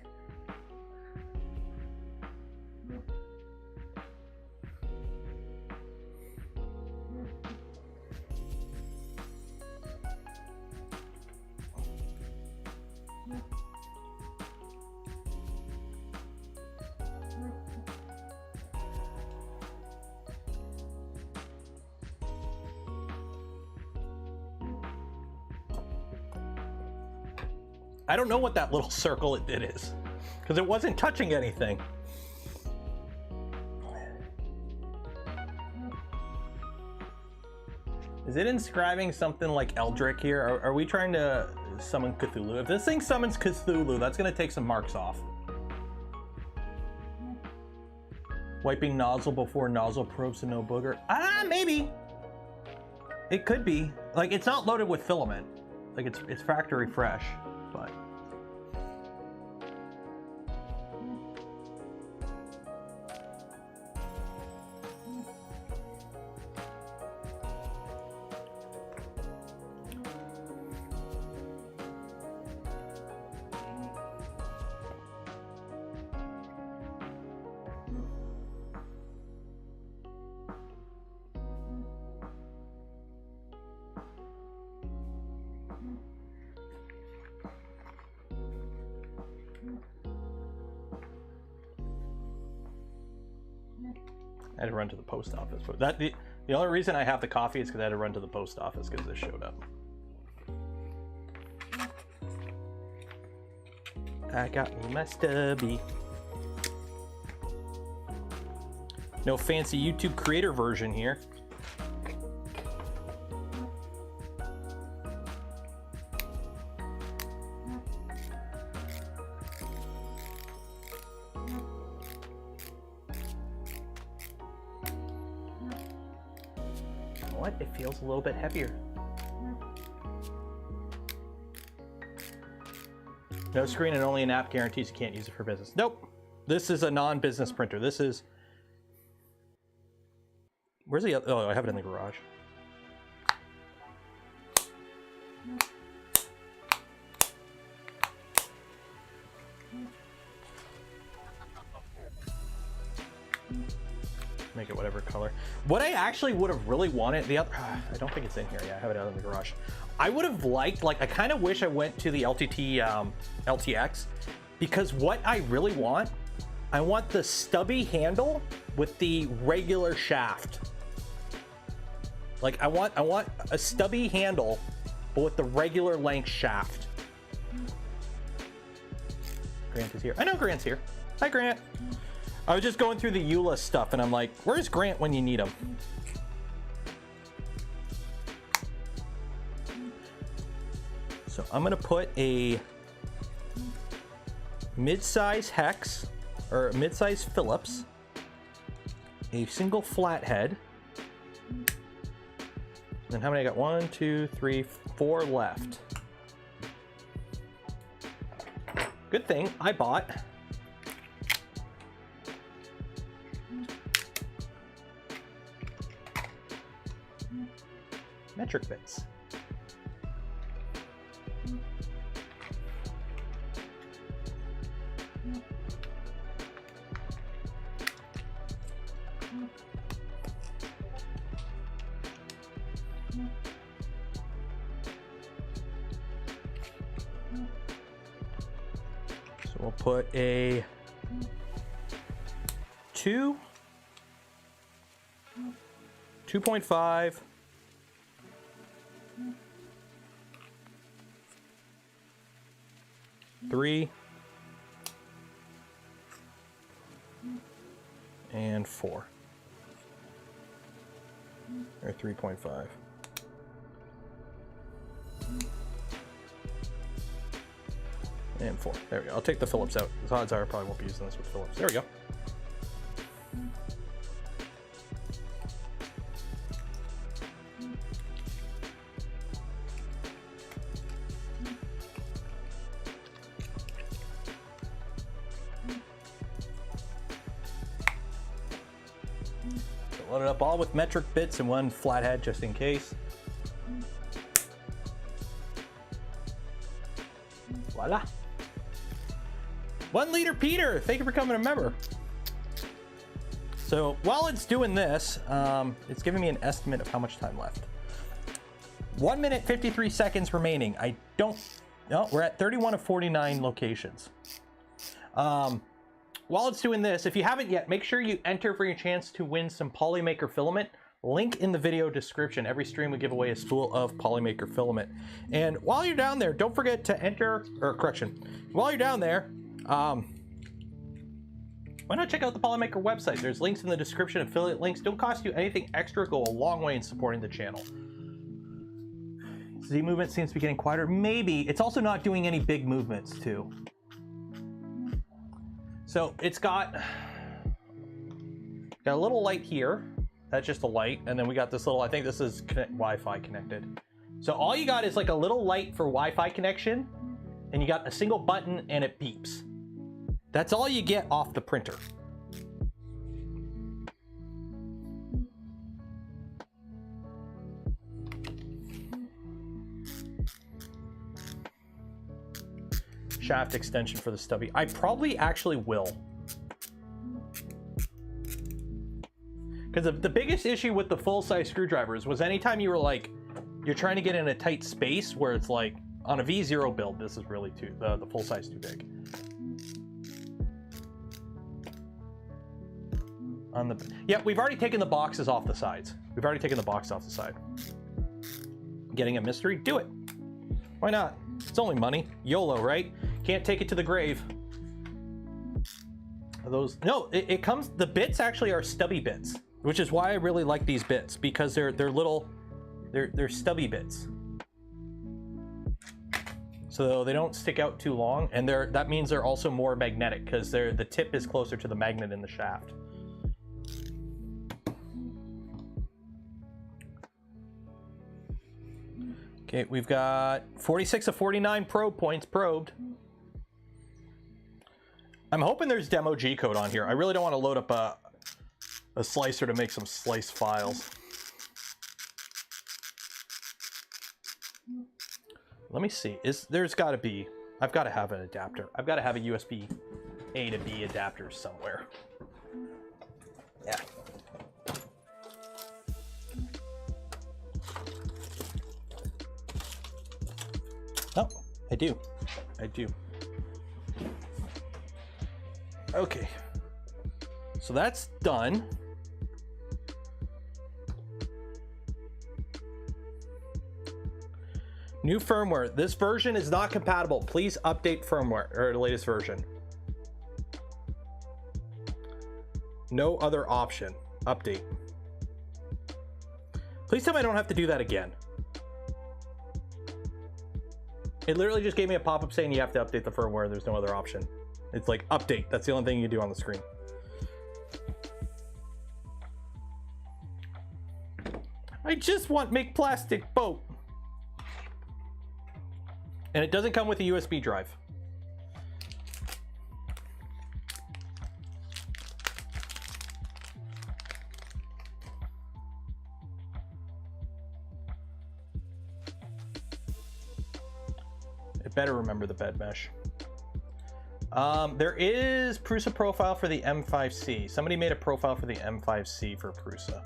I don't know what that little circle it is, because it wasn't touching anything. Is it inscribing something like Eldrick here? Are we trying to summon Cthulhu? If this thing summons Cthulhu, that's going to take some marks off. Wiping nozzle before nozzle probes to no booger. Ah, maybe. It could be. Like, it's not loaded with filament. Like, it's factory fresh, but. I had to run to the post office. But the only reason I have the coffee is because I had to run to the post office because this showed up. I got me my stubby. No fancy YouTube creator version here. What? It feels a little bit heavier. No screen and only an app guarantees you can't use it for business. Nope. This is a non-business printer. This is... Where's the other? Oh, I have it in the garage. Make it whatever color. What I actually would have really wanted, the other, I don't think it's in here. Yeah, I have it out in the garage. I would have liked, like, I kind of wish I went to the LTT LTX, because what I really want, I want the stubby handle with the regular shaft. Like, I want a stubby handle, but with the regular length shaft. Grant is here. I know Grant's here. Hi, Grant. I was just going through the EULA stuff, and I'm like, where's Grant when you need him? So I'm gonna put a mid-size hex, or mid-size Phillips, a single flathead. And how many I got? 1, 2, 3, 4 left. Good thing I bought metric bits. So we'll put a 2, 2.5, three, and 4, or 3.5. And 4. There we go. I'll take the Phillips out. The odds are I probably won't be using this with Phillips. There we go. Load it up all with metric bits and one flathead just in case. Voila. 1 liter Peter, thank you for becoming a member. So while it's doing this, it's giving me an estimate of how much time left. 1 minute, 53 seconds remaining. I don't, no, we're at 31 of 49 locations. While it's doing this, if you haven't yet, make sure you enter for your chance to win some Polymaker filament. Link in the video description. Every stream we give away a spool of Polymaker filament. And while you're down there, don't forget to enter, or correction, while you're down there, why not check out the Polymaker website? There's links in the description, affiliate links. Don't cost you anything extra, go a long way in supporting the channel. Z movement seems to be getting quieter. Maybe. It's also not doing any big movements too. So it's got a little light here That's just a light. And then we got this little, I think this is Wi-Fi connected. So all you got is like a little light for Wi-Fi connection, and you got a single button and it beeps. That's all you get off the printer. Shaft extension for the stubby. I probably actually will. Because the biggest issue with the full-size screwdrivers was anytime you were like, you're trying to get in a tight space where it's like, on a V0 build, this is really the full-size too big. Yeah, we've already taken the boxes off the sides. We've already taken the box off the side. Getting a mystery? Do it. Why not? It's only money. YOLO, right? Can't take it to the grave. Those, no, it comes, the bits actually are stubby bits, which is why I really like these bits, because they're little, they're stubby bits. So they don't stick out too long, and that means they're also more magnetic because the tip is closer to the magnet in the shaft. Okay, we've got 46 of 49 probe points probed. I'm hoping there's demo G code on here. I really don't want to load up a slicer to make some slice files. Let me see. There's got to be. I've got to have an adapter. I've got to have a USB A to B adapter somewhere. Yeah. Oh, I do. I do. Okay. So that's done. New firmware. This version is not compatible. Please update firmware or the latest version. No other option. Update. Please tell me I don't have to do that again. It literally just gave me a pop-up saying you have to update the firmware. There's no other option. It's like update. That's the only thing you do on the screen. I just want make plastic boat. And it doesn't come with a USB drive. It better remember the bed mesh. There is Prusa profile for the M5C. Somebody made a profile for the M5C for Prusa.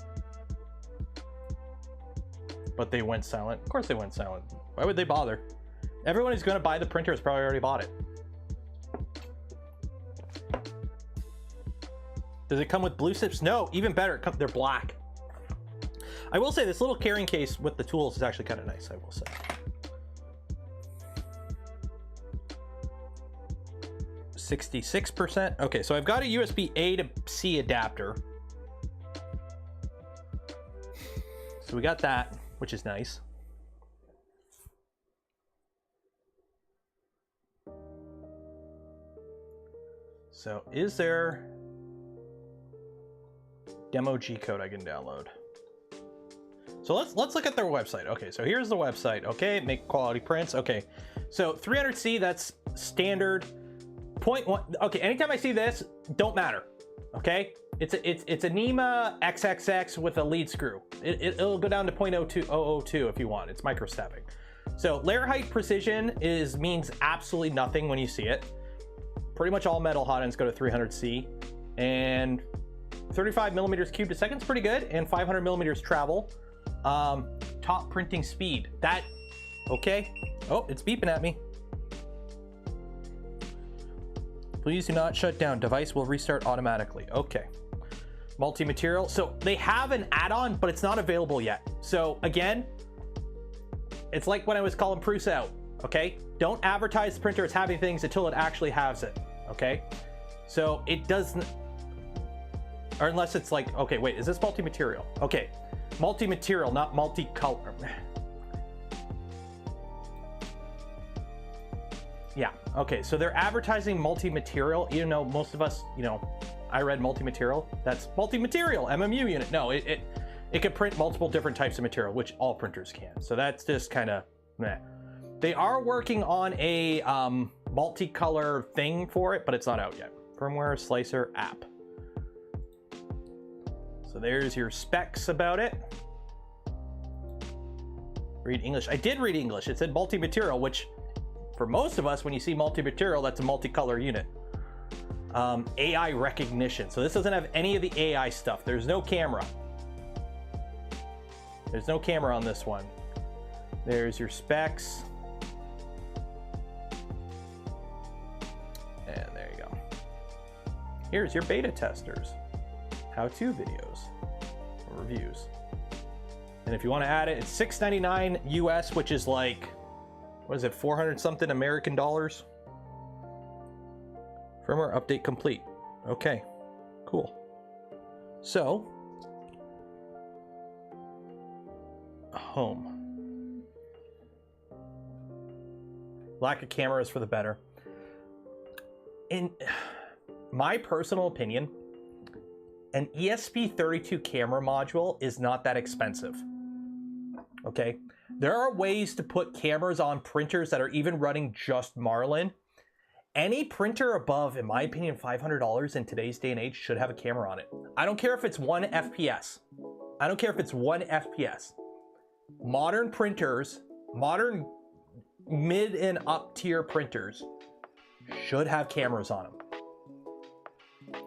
But they went silent. Of course they went silent. Why would they bother? Everyone who's going to buy the printer has probably already bought it. Does it come with blue strips? No, even better. They're black. I will say this little carrying case with the tools is actually kind of nice, I will say. %. Okay, so I've got a USB A to C adapter. So we got that, which is nice. So is there demo G code I can download? So let's look at their website. Okay, so here's the website. Okay, make quality prints. Okay, so 300C, that's standard. 0.1. Okay, anytime I see this, don't matter. Okay, it's a NEMA XXX with a lead screw. It'll go down to 0.002 if you want. It's micro stepping. So layer height precision means absolutely nothing when you see it. Pretty much all metal hot ends go to 300C, and 35 millimeters cubed a second is pretty good, and 500 millimeters travel. Top printing speed. That okay? Oh, it's beeping at me. Please do not shut down. Device will restart automatically. Okay. Multi-material. So they have an add-on, but it's not available yet. So again, it's like when I was calling Prusa out. Okay. Don't advertise the printer as having things until it actually has it. Okay. So it doesn't, or unless it's like, okay, wait, is this multi-material? Okay. Multi-material, not multi-color. Yeah, okay, so they're advertising multi-material, even though most of us, I read multi-material. That's multi-material, MMU unit. No, it can print multiple different types of material, which all printers can. So that's just kind of meh. They are working on a multicolor thing for it, but it's not out yet. Firmware slicer app. So there's your specs about it. Read English. I did read English. It said multi-material, which for most of us, when you see multi-material, that's a multicolor unit. AI recognition. So this doesn't have any of the AI stuff. There's no camera. There's no camera on this one. There's your specs. And there you go. Here's your beta testers. How-to videos or reviews. And if you want to add it, it's $6.99 US, which is like, what is it, 400 something American dollars? Firmware update complete. Okay, cool. So, home. Lack of cameras for the better. In my personal opinion, an ESP32 camera module is not that expensive. Okay, there are ways to put cameras on printers that are even running just Marlin. Any printer above, in my opinion, $500 in today's day and age should have a camera on it. I don't care if it's 1 FPS. I don't care if it's 1 FPS. Modern printers, modern mid and up tier printers should have cameras on them.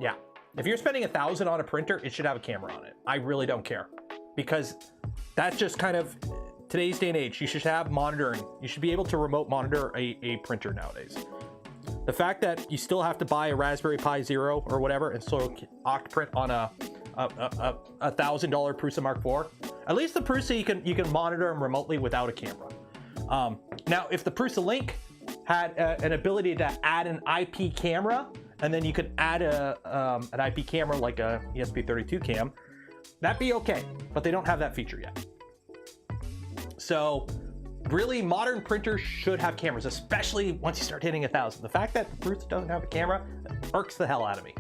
Yeah. If you're spending $1,000 on a printer, it should have a camera on it. I really don't care, because that's just kind of today's day and age. You should have monitoring. You should be able to remote monitor a printer nowadays. The fact that you still have to buy a Raspberry Pi Zero or whatever and still octprint on a $1,000 Prusa Mark IV, at least the Prusa you can monitor them remotely without a camera. Now, if the Prusa Link had an ability to add an IP camera, and then you could add an IP camera like a ESP32 cam, that'd be okay, but they don't have that feature yet. So really, modern printers should have cameras, especially once you start hitting 1,000. The fact that the Prusa doesn't have a camera irks the hell out of me.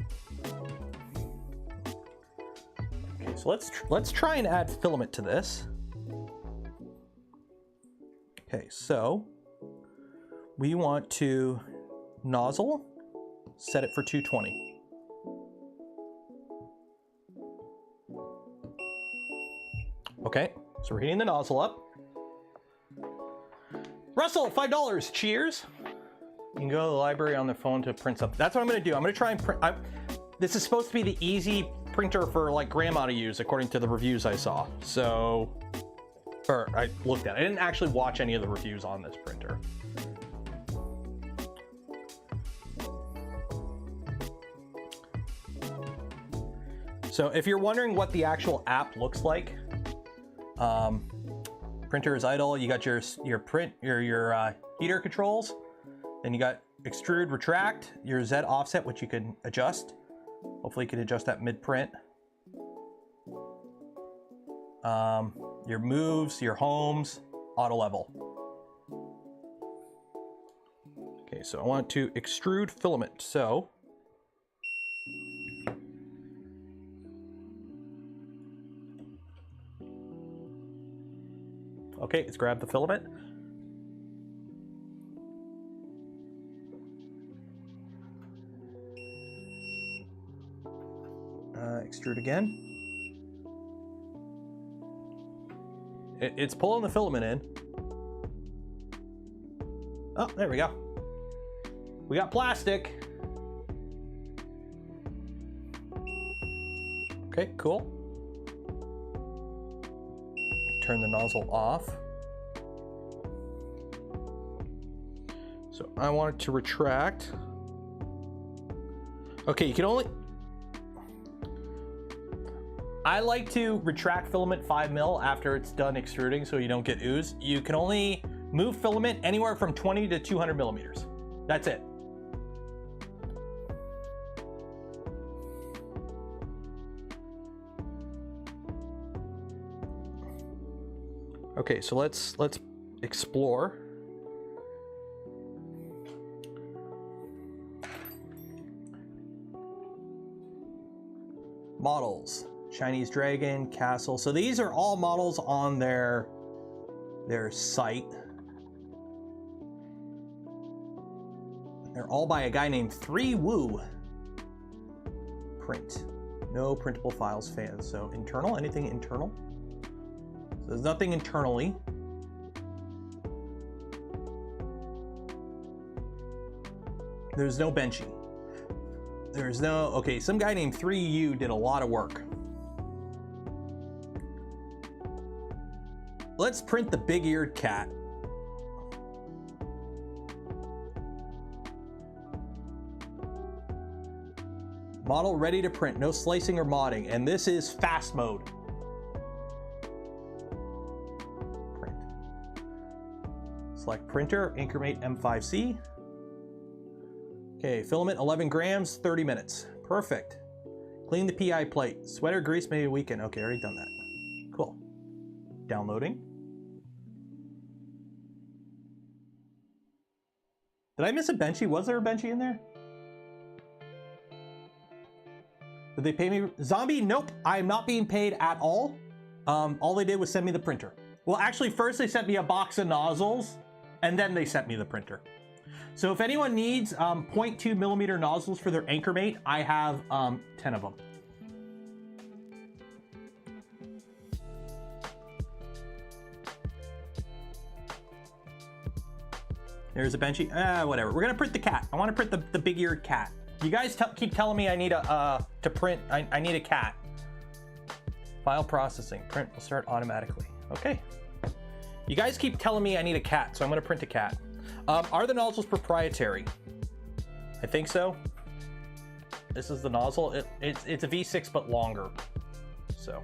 Okay, so let's try and add filament to this. Okay, so we want to nozzle, set it for 220. Okay, so we're heating the nozzle up. Russell, $5, cheers. You can go to the library on the phone to print something. That's what I'm gonna do. I'm gonna try and print. This is supposed to be the easy printer for like grandma to use, according to the reviews I saw. So, or I looked at it. I didn't actually watch any of the reviews on this printer. So if you're wondering what the actual app looks like, printer is idle. You got your heater controls, then you got extrude, retract, your Z offset, which you can adjust. Hopefully you can adjust that mid-print. Your moves, your homes, auto level. Okay, so I want to extrude filament. So okay, let's grab the filament. Extrude again. It's pulling the filament in. Oh, there we go. We got plastic. Okay, cool. Turn the nozzle off. So I want it to retract. Okay, you can only... I like to retract filament 5 mil after it's done extruding so you don't get ooze. You can only move filament anywhere from 20 to 200 millimeters. That's it. Okay, so let's explore. Models, Chinese Dragon, Castle. So these are all models on their site. They're all by a guy named 3Woo. Print. No printable files fans. So internal, anything internal? So there's nothing internally. There's no benching. There's no, okay, some guy named 3U did a lot of work. Let's print the big-eared cat. Model ready to print, no slicing or modding, and this is fast mode. Print. Select printer, AnkerMake M5C. Okay, filament 11 grams, 30 minutes. Perfect. Clean the PI plate. Sweater grease, maybe a weekend. Okay, already done that. Cool. Downloading. Did I miss a benchy? Was there a benchy in there? Did they pay me? Zombie, nope. I am not being paid at all. All they did was send me the printer. Well, actually, first they sent me a box of nozzles, and then they sent me the printer. So if anyone needs 0.2 millimeter nozzles for their AnkerMake, I have 10 of them. There's a benchy. Whatever. We're gonna print the cat. I want to print the big-eared cat. You guys keep telling me I need to print. I need a cat. File processing. Print will start automatically. Okay. You guys keep telling me I need a cat, so I'm gonna print a cat. Are the nozzles proprietary? I think so. This is the nozzle. It's a V6 but longer. So.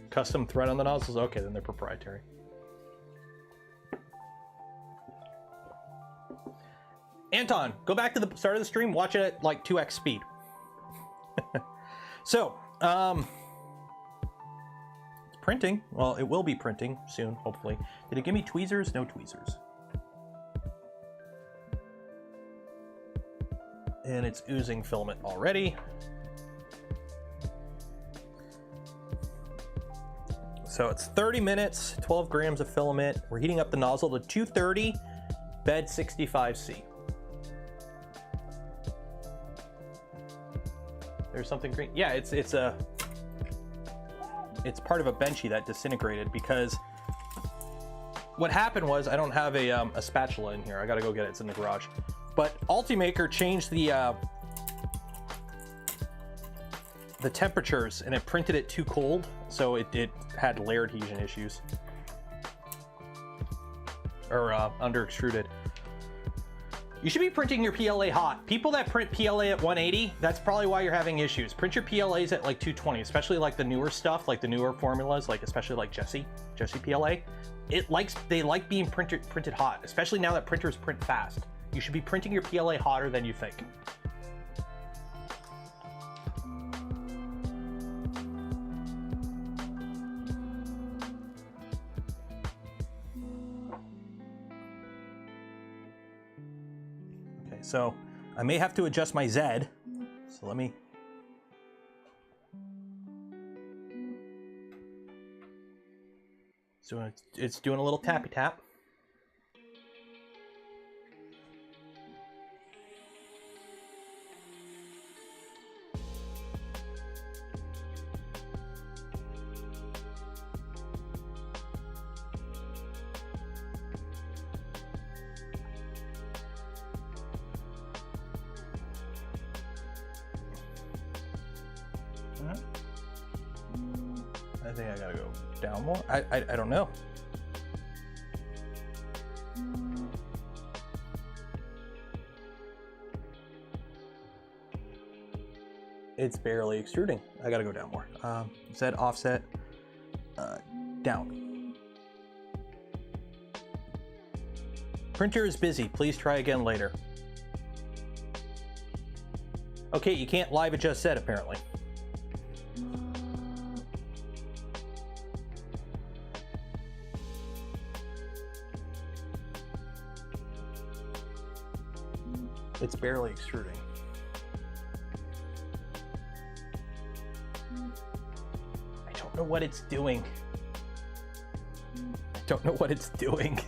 Custom thread on the nozzles? Okay, then they're proprietary. Anton, go back to the start of the stream, watch it at like 2x speed. So, it's printing. Well, it will be printing soon, hopefully. Did it give me tweezers? No tweezers. And it's oozing filament already. So it's 30 minutes, 12 grams of filament. We're heating up the nozzle to 230, bed 65C. There's something green. Yeah, it's part of a benchy that disintegrated because what happened was I don't have a spatula in here. I gotta go get it. It's in the garage. But Ultimaker changed the temperatures and it printed it too cold, so it had layer adhesion issues or under extruded. You should be printing your PLA hot. People that print PLA at 180, that's probably why you're having issues. Print your PLAs at like 220, especially like the newer stuff, like the newer formulas, like especially like Jessie PLA. They like being printed hot, especially now that printers print fast. You should be printing your PLA hotter than you think. So I may have to adjust my Z. So let me. So it's doing a little tappy tap. I think I gotta go down more. I don't know. It's barely extruding. I gotta go down more. Z offset, down. Printer is busy. Please try again later. Okay, you can't live adjust Z apparently. It's barely extruding. I don't know what it's doing. I don't know what it's doing.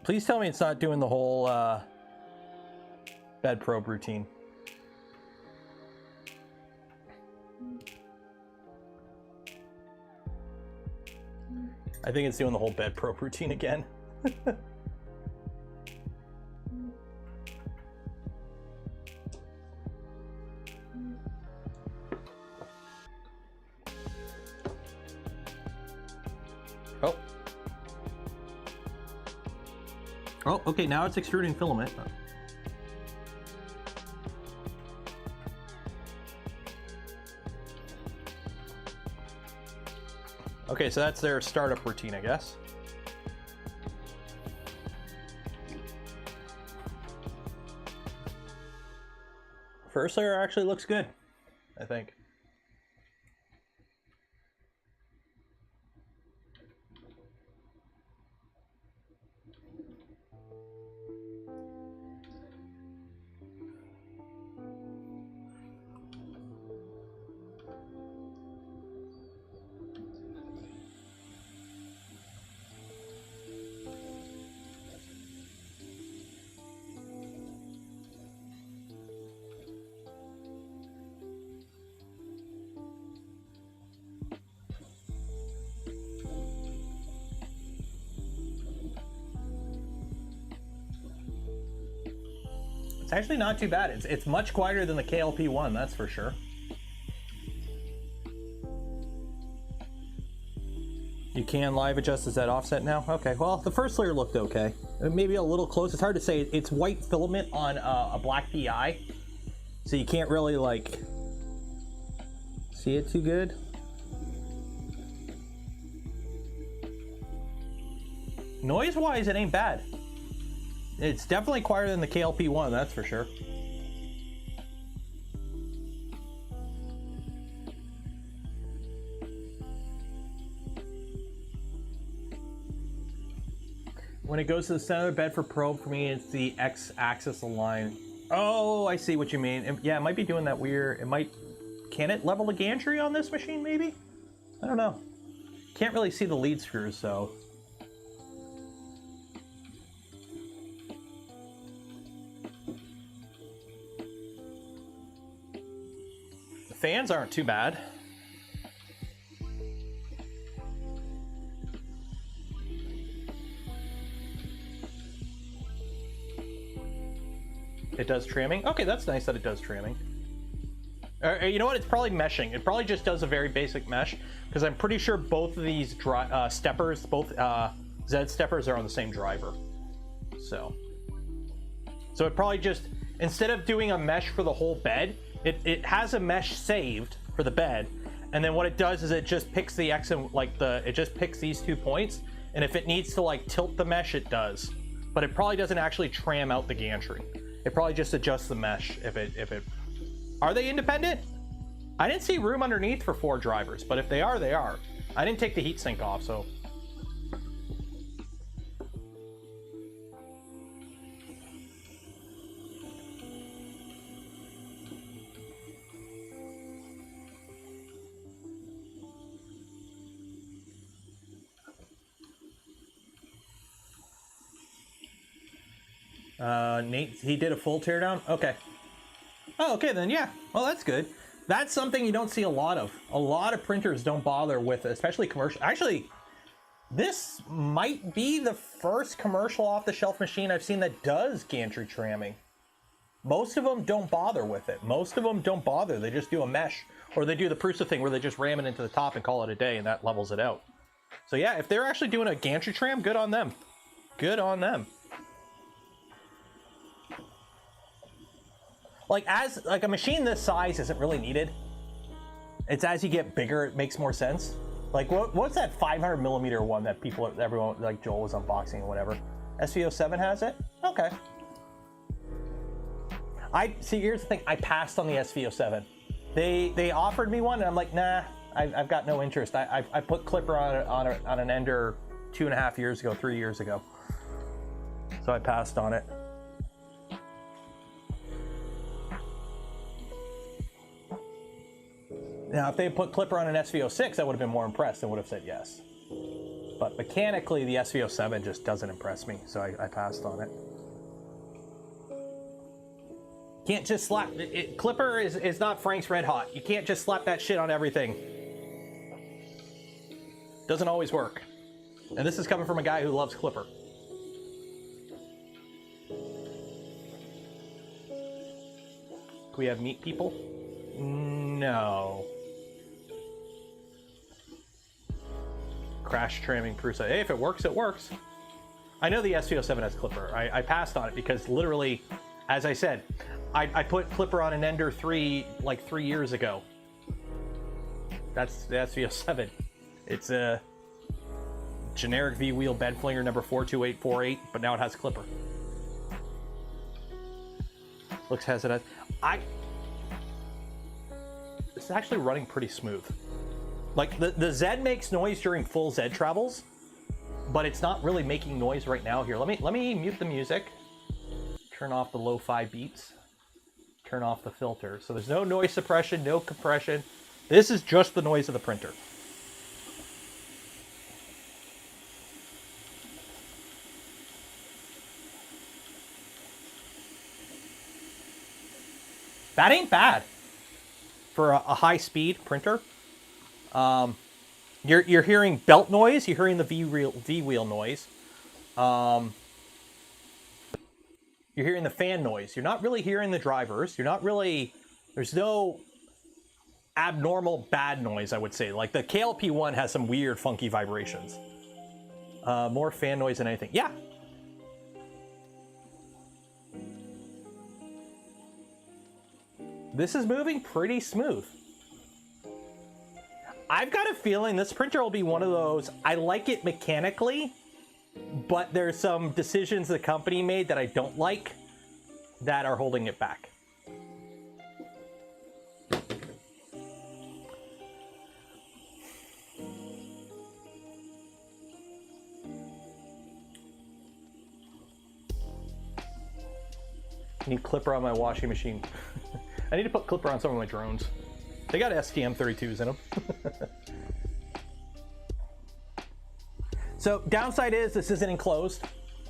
Please tell me it's not doing the whole bed probe routine. I think it's doing the whole bed probe routine again. Oh. Oh, okay, now it's extruding filament. Okay, so that's their startup routine, I guess. First layer actually looks good, I think. It's actually not too bad. It's much quieter than the KLP1, that's for sure. You can live adjust, is that offset now? Okay, well, the first layer looked okay. Maybe a little close, it's hard to say. It's white filament on a black PI, so you can't really like see it too good. Noise-wise, it ain't bad. It's definitely quieter than the KLP1, that's for sure. When it goes to the center of the bed for probe, for me, it's the X-axis align. Oh, I see what you mean. Yeah, it might be doing that weird. It might. Can it level the gantry on this machine, maybe? I don't know. Can't really see the lead screws, so. The fans aren't too bad. It does tramming. Okay, that's nice that it does tramming. You know what? It's probably meshing. It probably just does a very basic mesh, because I'm pretty sure both of these steppers, both Z steppers, are on the same driver. So it probably just, instead of doing a mesh for the whole bed, it has a mesh saved for the bed, and then what it does is it just picks the X and it just picks these 2 points, and if it needs to like tilt the mesh, it does. But it probably doesn't actually tram out the gantry. It probably just adjusts the mesh if it. Are they independent? I didn't see room underneath for 4 drivers, but if they are, they are. I didn't take the heatsink off, so. Nate, he did a full teardown? Okay. Oh, okay then, yeah. Well, that's good. That's something you don't see a lot of. A lot of printers don't bother with, especially commercial. Actually, this might be the first commercial off-the-shelf machine I've seen that does gantry tramming. Most of them don't bother with it. Most of them don't bother. They just do a mesh, or they do the Prusa thing where they just ram it into the top and call it a day, and that levels it out. So yeah, if they're actually doing a gantry tram, good on them. Good on them. Like a machine this size isn't really needed. It's as you get bigger, it makes more sense. Like what's that 500 millimeter one that everyone like Joel was unboxing or whatever? SV07 has it? Okay. I see. Here's the thing. I passed on the SV07.
They offered me one, and I'm like, nah, I've got no interest. I put Clipper on an Ender 2.5 years ago, 3 years ago, so I passed on it. Now, if they had put Clipper on an SV06, I would have been more impressed and would have said yes. But mechanically, the SV07 just doesn't impress me, so I passed on it. Can't just slap it. Clipper is not Frank's Red Hot. You can't just slap that shit on everything. Doesn't always work. And this is coming from a guy who loves Clipper. Do we have meat people? No. Crash tramming Prusa. Hey, if it works, it works. I know the SV07 has Clipper. I passed on it because literally, as I said, I put Clipper on an Ender 3 like 3 years ago. That's the SV07. It's a generic V-wheel bed flinger number 42848, but now it has Clipper. Looks has it as This is actually running pretty smooth. Like the Z makes noise during full Z travels, but it's not really making noise right now. Here, let me mute the music, turn off the lo-fi beats, turn off the filter. So there's no noise suppression, no compression. This is just the noise of the printer. That ain't bad for a high-speed printer. You're hearing belt noise. You're hearing the V-wheel noise. You're hearing the fan noise. You're not really hearing the drivers. You're not really. There's no abnormal bad noise, I would say. Like the KLP1 has some weird, funky vibrations. More fan noise than anything. Yeah. This is moving pretty smooth. I've got a feeling this printer will be one of those, I like it mechanically, but there's some decisions the company made that I don't like that are holding it back. I need Clipper on my washing machine. I need to put Clipper on some of my drones. They got STM32s in them. So downside is this isn't enclosed.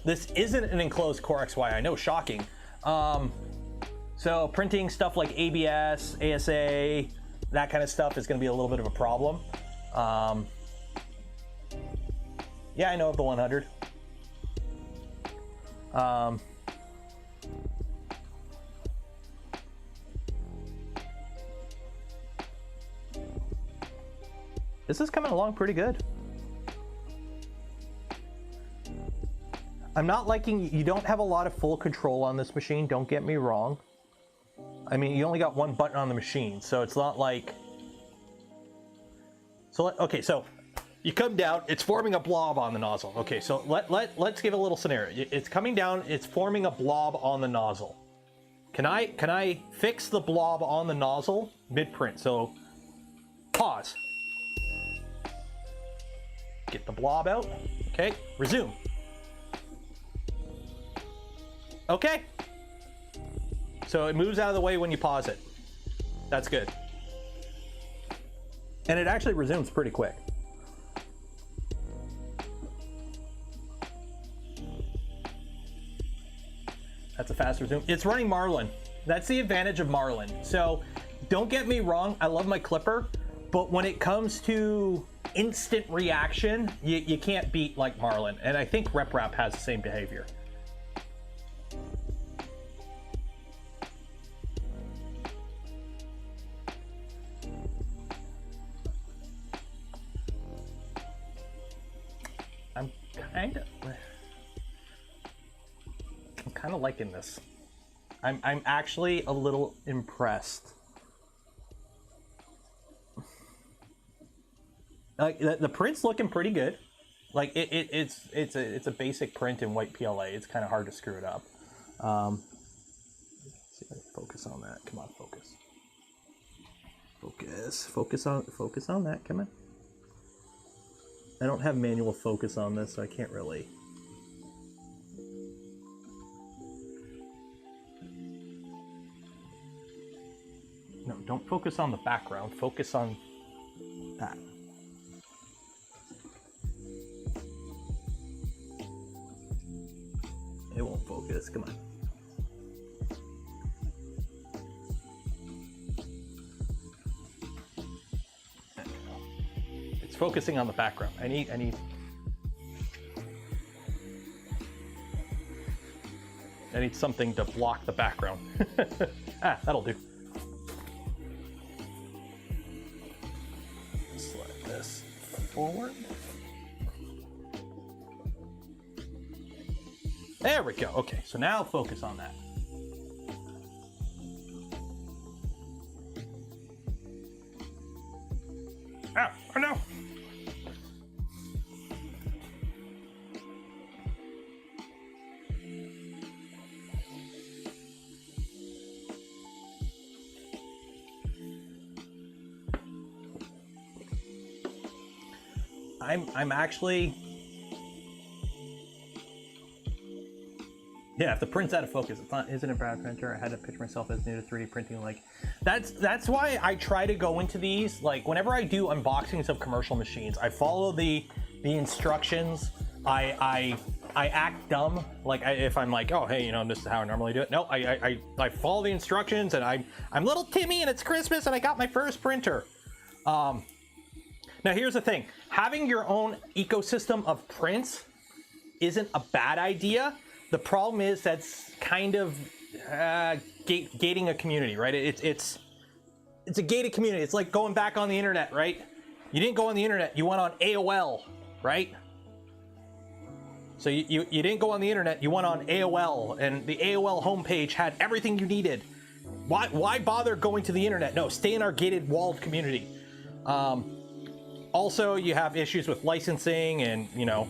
This isn't an enclosed Core XY. I know, shocking. So printing stuff like ABS, ASA, that kind of stuff is going to be a little bit of a problem. Yeah, I know of the 100. This is coming along pretty good. I'm not liking, you don't have a lot of full control on this machine, don't get me wrong. I mean, you only got one button on the machine, so it's not like... Okay, so you come down, it's forming a blob on the nozzle. Okay, so let's give a little scenario. It's coming down, it's forming a blob on the nozzle. Can I fix the blob on the nozzle mid-print? So, pause. Get the blob out. Okay, resume. Okay. So it moves out of the way when you pause it. That's good. And it actually resumes pretty quick. That's a fast resume. It's running Marlin. That's the advantage of Marlin. So don't get me wrong, I love my Clipper, but when it comes to instant reaction, you can't beat like Marlin. And I think RepRap has the same behavior. I'm kind of liking this. I'm actually a little impressed. Like the print's looking pretty good. Like it's a basic print in white PLA. It's kind of hard to screw it up. Let's see if I can focus on that. Come on, focus.
this. Focus on that. Come on. I don't have manual focus on this, so I can't really. No, don't focus on the background. Focus on that. It won't focus. Come on. It's focusing on the background. I need something to block the background. Ah, that'll do. Slide this forward. There we go. Okay, so now focus on that. Ow, oh no! I'm actually, yeah, if the print's out of focus, it's not, isn't a bad printer. I had to pitch myself as new to 3D printing. Like, that's why I try to go into these. Like, whenever I do unboxings of commercial machines, I follow the instructions. I act dumb. Like, if I'm like, oh, hey, you know, this is how I normally do it. No, I follow the instructions, and I'm little Timmy, and it's Christmas, and I got my first printer. Now, here's the thing. Having your own ecosystem of prints isn't a bad idea. The problem is that's kind of gating a community, right? It's a gated community. It's like going back on the internet, right? You didn't go on the internet. You went on AOL, right? So you didn't go on the internet. You went on AOL, and the AOL homepage had everything you needed. Why bother going to the internet? No, stay in our gated, walled community. Also, you have issues with licensing, and, you know,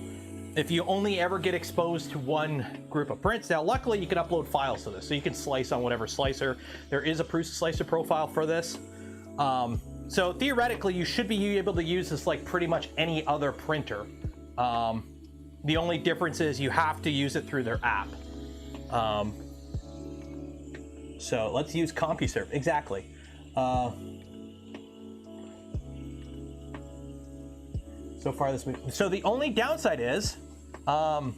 if you only ever get exposed to one group of prints. Now, luckily, you can upload files to this, so you can slice on whatever slicer. There is a Prusa slicer profile for this. So theoretically, you should be able to use this like pretty much any other printer. The only difference is you have to use it through their app. So let's use CompuServe. Exactly. So far this week. So the only downside is, I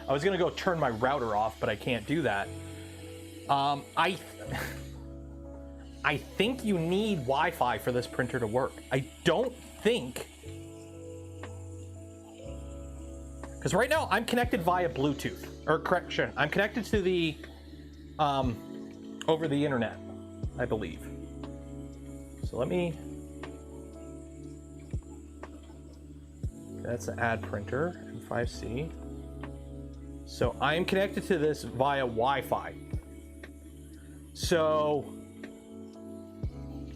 was gonna go turn my router off, but I can't do that. I think you need Wi-Fi for this printer to work. I don't think, because right now I'm connected via Bluetooth, or correction, I'm connected to the over the internet, I believe. So let me, that's an ad printer, M5C. So I'm connected to this via Wi-Fi. So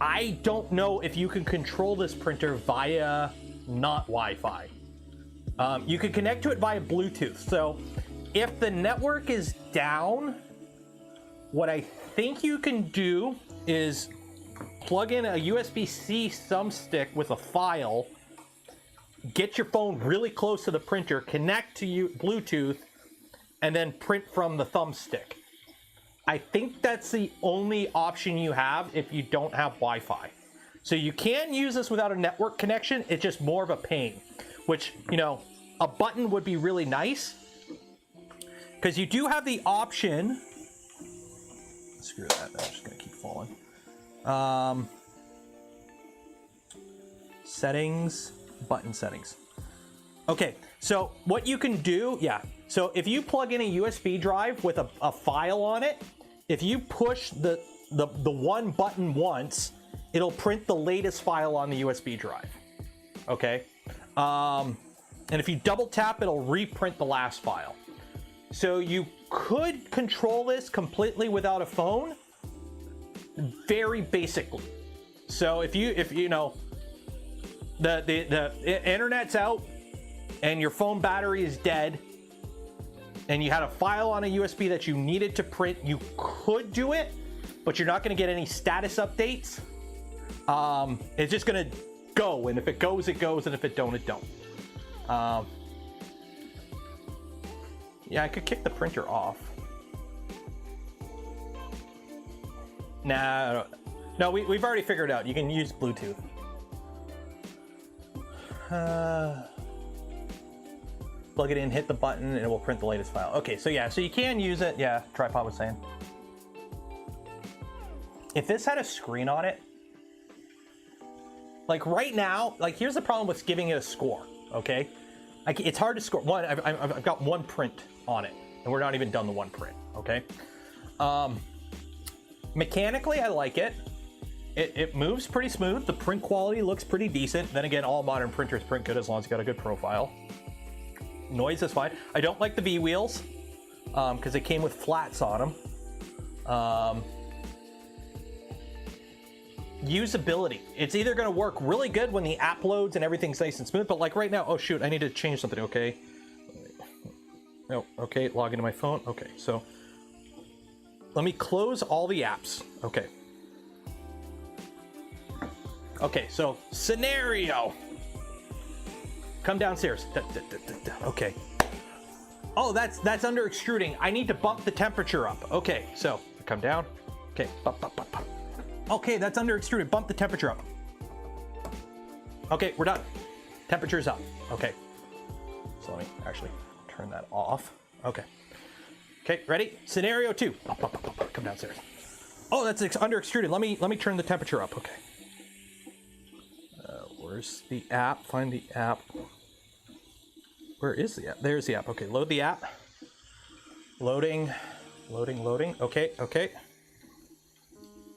I don't know if you can control this printer via not Wi-Fi. You can connect to it via Bluetooth. So if the network is down, what I think you can do is plug in a USB-C thumbstick with a file, get your phone really close to the printer, connect to Bluetooth, and then print from the thumbstick. I think that's the only option you have if you don't have Wi-Fi. So you can use this without a network connection. It's just more of a pain, which, you know, a button would be really nice, because you do have the option. Screw that, I'm just gonna keep falling. Settings, button settings. Okay, so what you can do, yeah. So if you plug in a USB drive with a file on it, if you push the one button once, it'll print the latest file on the USB drive. Okay, and if you double tap, it'll reprint the last file. So you could control this completely without a phone, very basically. So if you know the internet's out and your phone battery is dead, and you had a file on a USB that you needed to print, you could do it, but you're not going to get any status updates. It's just going to go, and if it goes, it goes, and if it don't, it don't. Yeah, I could kick the printer off. Nah, no, we've already figured it out. You can use Bluetooth. Plug it in, hit the button, and it will print the latest file. Okay, so yeah, so you can use it. Yeah, Tripod was saying. If this had a screen on it, like right now, like here's the problem with giving it a score, okay? Like it's hard to score. One, I've got one print on it, and we're not even done the one print, okay? Mechanically, I like it. It moves pretty smooth. The print quality looks pretty decent. Then again, all modern printers print good as long as you got a good profile. Noise is fine. I don't like the V wheels because they came with flats on them. Usability. It's either going to work really good when the app loads and everything's nice and smooth, but like right now, oh shoot, I need to change something. Okay. No, okay, log into my phone. Okay, so let me close all the apps. Okay. Okay, so scenario. Come downstairs. Okay. Oh, that's under extruding. I need to bump the temperature up. Okay, so come down. Okay, bump. Okay, that's under extruded. Bump the temperature up. Okay, we're done. Temperature's up. Okay. So let me actually turn that off. Okay. Okay, ready? Scenario 2. Come downstairs. Oh, that's under extruded. Let me turn the temperature up. Okay. Where's the app? Find the app. Where is the app? There's the app. Okay, load the app. Loading. Okay.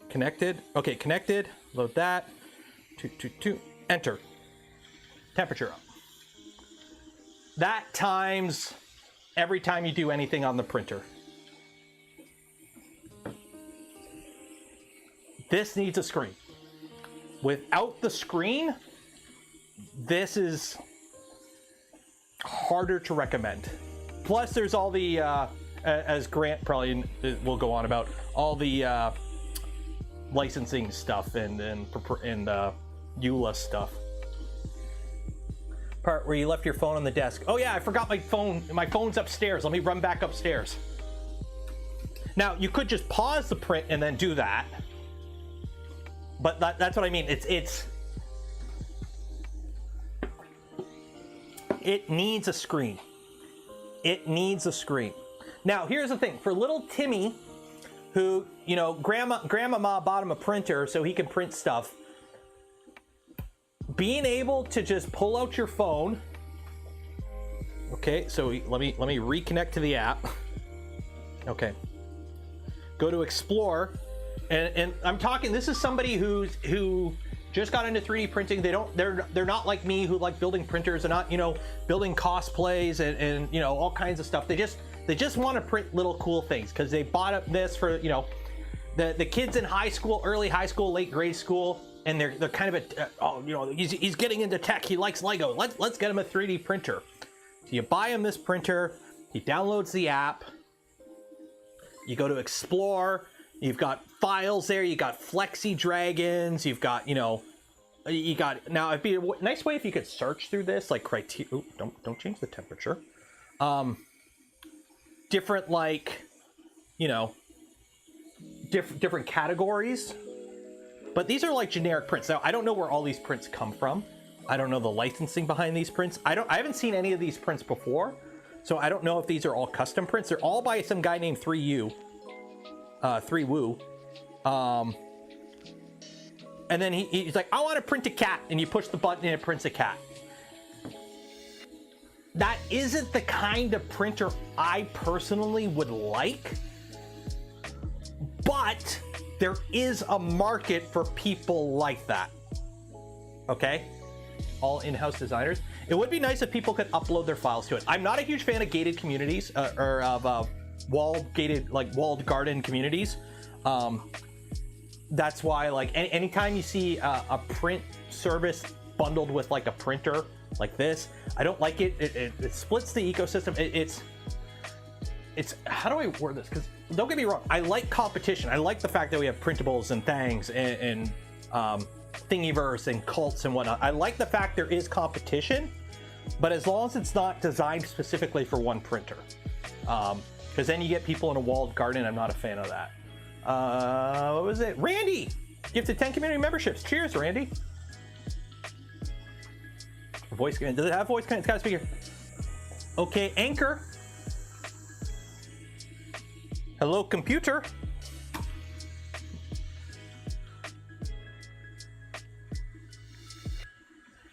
Connected. Okay, connected. Load that. 2. Enter. Temperature up. That times every time you do anything on the printer. This needs a screen. Without the screen, this is harder to recommend. Plus, there's all the, as Grant probably will go on about, all the licensing stuff and EULA stuff. Part where you left your phone on the desk. Oh yeah, I forgot my phone. My phone's upstairs. Let me run back upstairs. Now, you could just pause the print and then do that. But that's what I mean. It needs a screen. It needs a screen. Now, here's the thing. For little Timmy, who, you know, grandmama bought him a printer so he can print stuff, being able to just pull out your phone. Okay, so let me reconnect to the app. Okay. Go to Explore. And I'm talking, this is somebody who just got into 3D printing. They're not like me who like building printers. They're not, you know, building cosplays and you know, all kinds of stuff. They just want to print little cool things because they bought up this for, you know, the kids in high school, early high school, late grade school, and they're kind of oh, you know, he's getting into tech. He likes Lego. Let's get him a 3D printer. So you buy him this printer. He downloads the app. You go to Explore. You've got files there. You got Flexi Dragons. You've got, you know, you got, now it'd be a nice way if you could search through this, like criteria. Ooh, don't change the temperature. Different, like, you know, different categories. But these are like generic prints. Now, I don't know where all these prints come from. I don't know the licensing behind these prints. I haven't seen any of these prints before, so I don't know if these are all custom prints. They're all by some guy named 3Woo. And then he's like, I want to print a cat, and you push the button and it prints a cat. That isn't the kind of printer I personally would like, but there is a market for people like that. Okay? All in-house designers. It would be nice if people could upload their files to it. I'm not a huge fan of gated communities, or of walled garden communities. That's why, like, anytime you see a print service bundled with like a printer like this, I don't like it. It splits the ecosystem. it's, how do I word this? Because don't get me wrong, I like competition. I like the fact that we have printables and things and Thingiverse and cults and whatnot. I like the fact there is competition, but as long as it's not designed specifically for one printer. Because then you get people in a walled garden. I'm not a fan of that. What was it? Randy! Gifted 10 community memberships. Cheers, Randy. Voice command. Does it have voice command? It's got a speaker. Okay, Anchor. Hello, computer.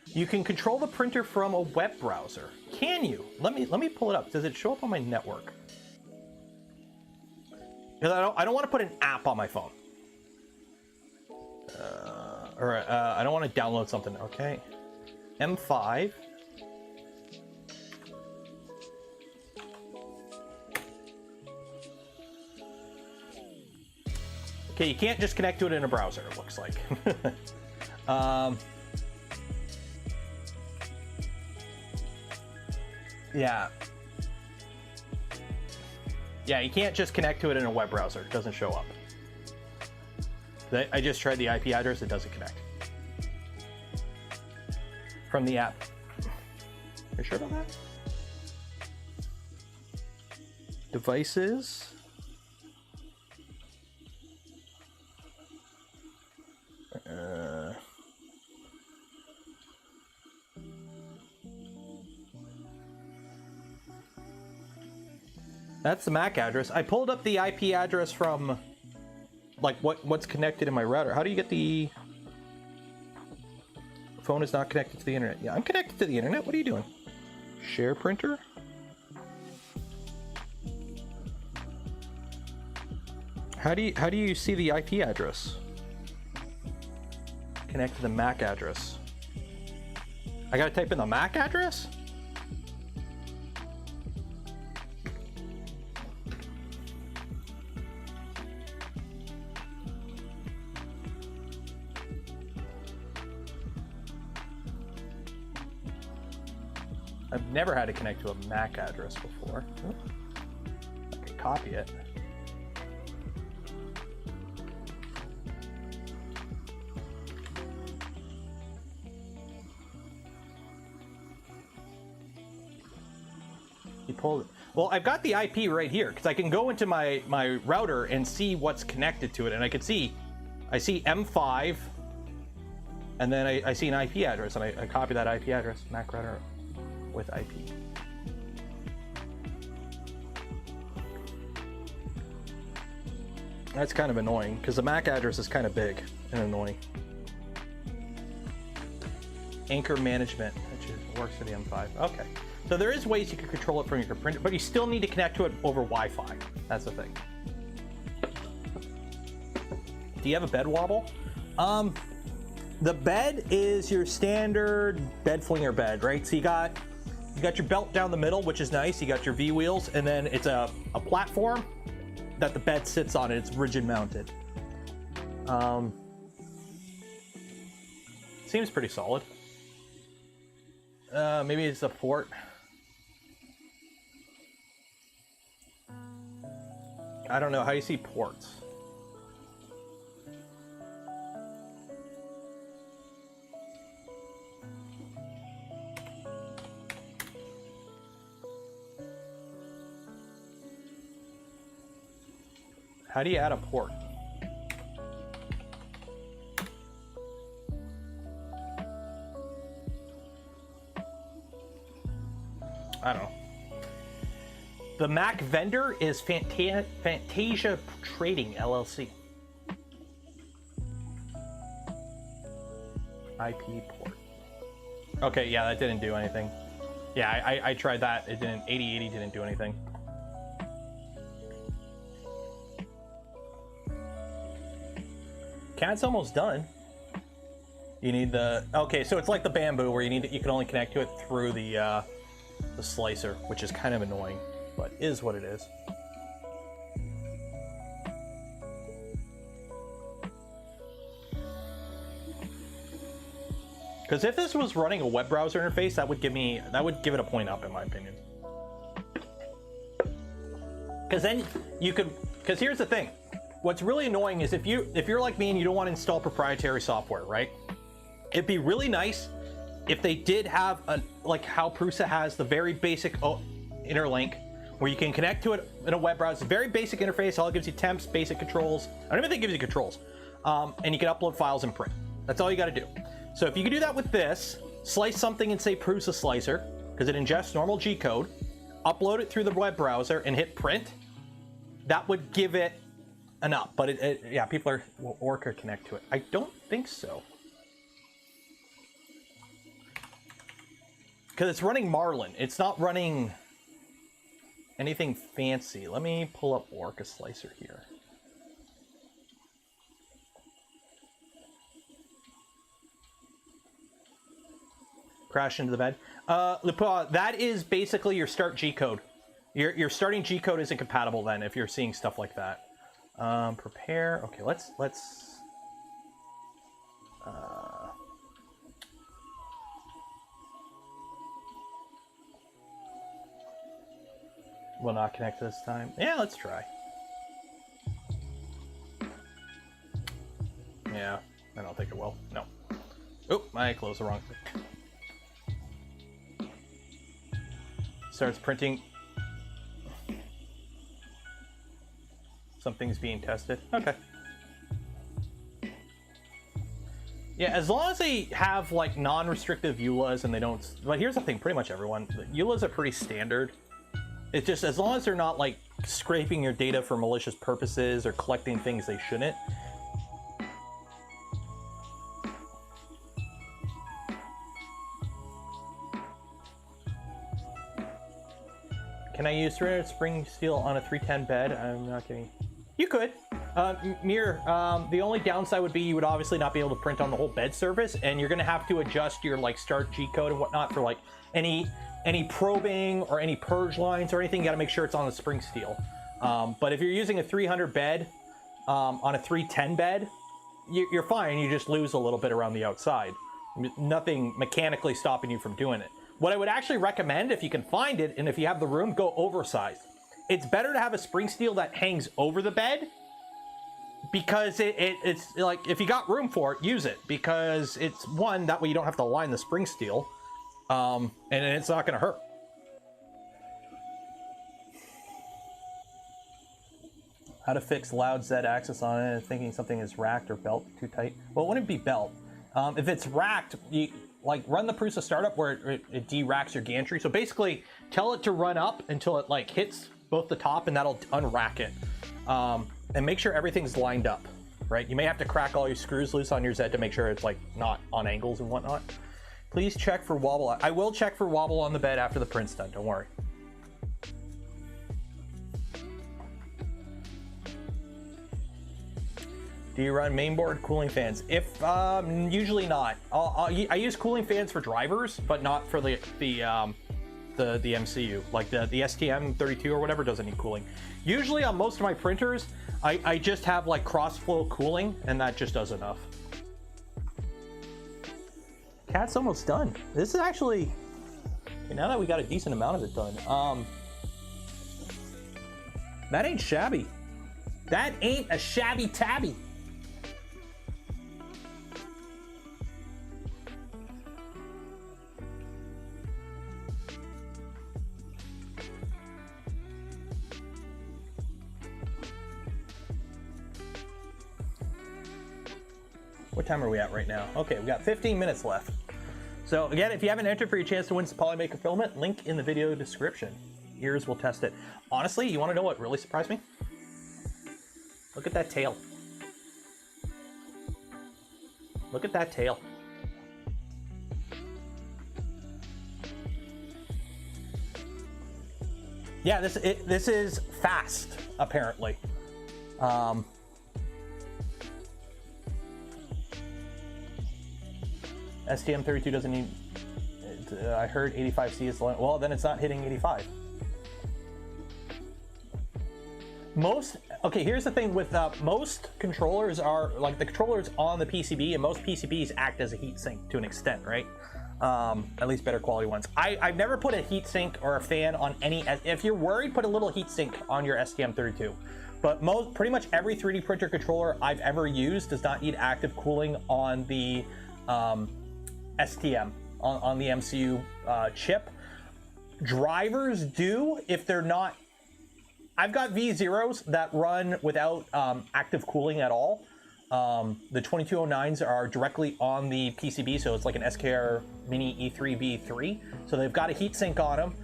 You can control the printer from a web browser. Can you? Let me pull it up. Does it show up on my network? Because I don't want to put an app on my phone. I don't want to download something. Okay. M5. Okay, you can't just connect to it in a browser, it looks like. Yeah. Yeah, you can't just connect to it in a web browser. It doesn't show up. I just tried the IP address, it doesn't connect. From the app. Are you sure about that? Devices. That's the MAC address. I pulled up the IP address from like what's connected in my router. How do you get the phone is not connected to the internet? Yeah, I'm connected to the internet. What are you doing? Share printer? How do you see the IP address? Connect to the MAC address. I gotta type in the MAC address? I've never had to connect to a MAC address before. I can copy it. You pulled it. Well, I've got the IP right here because I can go into my router and see what's connected to it, and I can see, I see M5, and then I see an IP address, and I copy that IP address, MAC router with IP. That's kind of annoying because the MAC address is kind of big and annoying. Anchor management, which works for the M5. Okay. So there is ways you can control it from your printer, but you still need to connect to it over Wi-Fi. That's the thing. Do you have a bed wobble? The bed is your standard bed flinger bed, right? So you got your belt down the middle, which is nice. You got your V wheels, and then it's a platform that the bed sits on, and it's rigid mounted. Seems pretty solid. Maybe it's a port. I don't know. How do you see ports? How do you add a port? I don't know. The Mac vendor is Fantasia Trading LLC. IP port. Okay, yeah, that didn't do anything. Yeah, I tried that. It didn't. 8080 didn't do anything. CAD's almost done. You need the, okay, so it's like the Bamboo where you can only connect to it through the slicer, which is kind of annoying, but is what it is. Because if this was running a web browser interface, that would give it a point up in my opinion. Because then you could, because here's the thing. What's really annoying is if you're like me and you don't want to install proprietary software, right? It'd be really nice if they did have a, like how Prusa has the very basic interlink where you can connect to it in a web browser. Very basic interface. All it gives you temps, basic controls. I don't even think it gives you controls. And you can upload files and print. That's all you got to do. So if you can do that with this, slice something in say Prusa Slicer, because it ingests normal G code, upload it through the web browser and hit print, that would give it enough. But yeah, people are, will Orca connect to it? I don't think so. Because it's running Marlin. It's not running anything fancy. Let me pull up Orca Slicer here. Crash into the bed. Lupa, that is basically your start G code. Your starting G code isn't compatible then if you're seeing stuff like that. Prepare. Okay, let's will not connect this time. Yeah, let's try. Yeah, I don't think it will. No. Oh, I closed the wrong thing. Starts printing. Something's being tested. Okay. Yeah, as long as they have like non-restrictive EULAs and they don't. But here's the thing: pretty much everyone, EULAs are pretty standard. It's just as long as they're not like scraping your data for malicious purposes or collecting things they shouldn't. Can I use 300 spring steel on a 310 bed? I'm not kidding. You could. Mir, the only downside would be you would obviously not be able to print on the whole bed surface, and you're going to have to adjust your like start G code and whatnot for like any probing or any purge lines or anything. You got to make sure it's on the spring steel. But if you're using a 300 bed on a 310 bed, you're fine. You just lose a little bit around the outside. Nothing mechanically stopping you from doing it. What I would actually recommend, if you can find it, and if you have the room, go oversized. It's better to have a spring steel that hangs over the bed, because it's like, if you got room for it, use it, because it's one, that way you don't have to line the spring steel, and it's not going to hurt. How to fix loud Z axis on it, thinking something is racked or belt too tight. Well, it wouldn't be belt. If it's racked, you like run the Prusa startup where it de-racks your gantry. So basically tell it to run up until it like hits both the top, and that'll unrack it. And make sure everything's lined up, right? You may have to crack all your screws loose on your Z to make sure it's like not on angles and whatnot. Please check for wobble. I will check for wobble on the bed after the print's done, don't worry. Do you run mainboard cooling fans? If usually not. I use cooling fans for drivers, but not for the MCU. Like the STM32 or whatever doesn't need cooling. Usually on most of my printers, I just have like cross flow cooling, and that just does enough. Cat's almost done. This is actually, now that we got a decent amount of it done. That ain't shabby. That ain't a shabby tabby. What time are we at right now? Okay, we got 15 minutes left. So again, if you haven't entered for your chance to win some Polymaker filament, link in the video description. Ears will test it. Honestly, you want to know what really surprised me? Look at that tail. Look at that tail. Yeah, this is fast, apparently. STM32 doesn't need, I heard 85C is the limit. Well, then it's not hitting 85. Okay, here's the thing with most controllers are, like the controllers on the PCB, and most PCBs act as a heat sink to an extent, right? At least better quality ones. I've never put a heatsink or a fan on any. If you're worried, put a little heatsink on your STM32. But pretty much every 3D printer controller I've ever used does not need active cooling on the STM, on the MCU chip. Drivers do if they're not. I've got V0s that run without active cooling at all. The 2209s are directly on the PCB, so it's like an SKR Mini E3B3. So they've got a heatsink on them.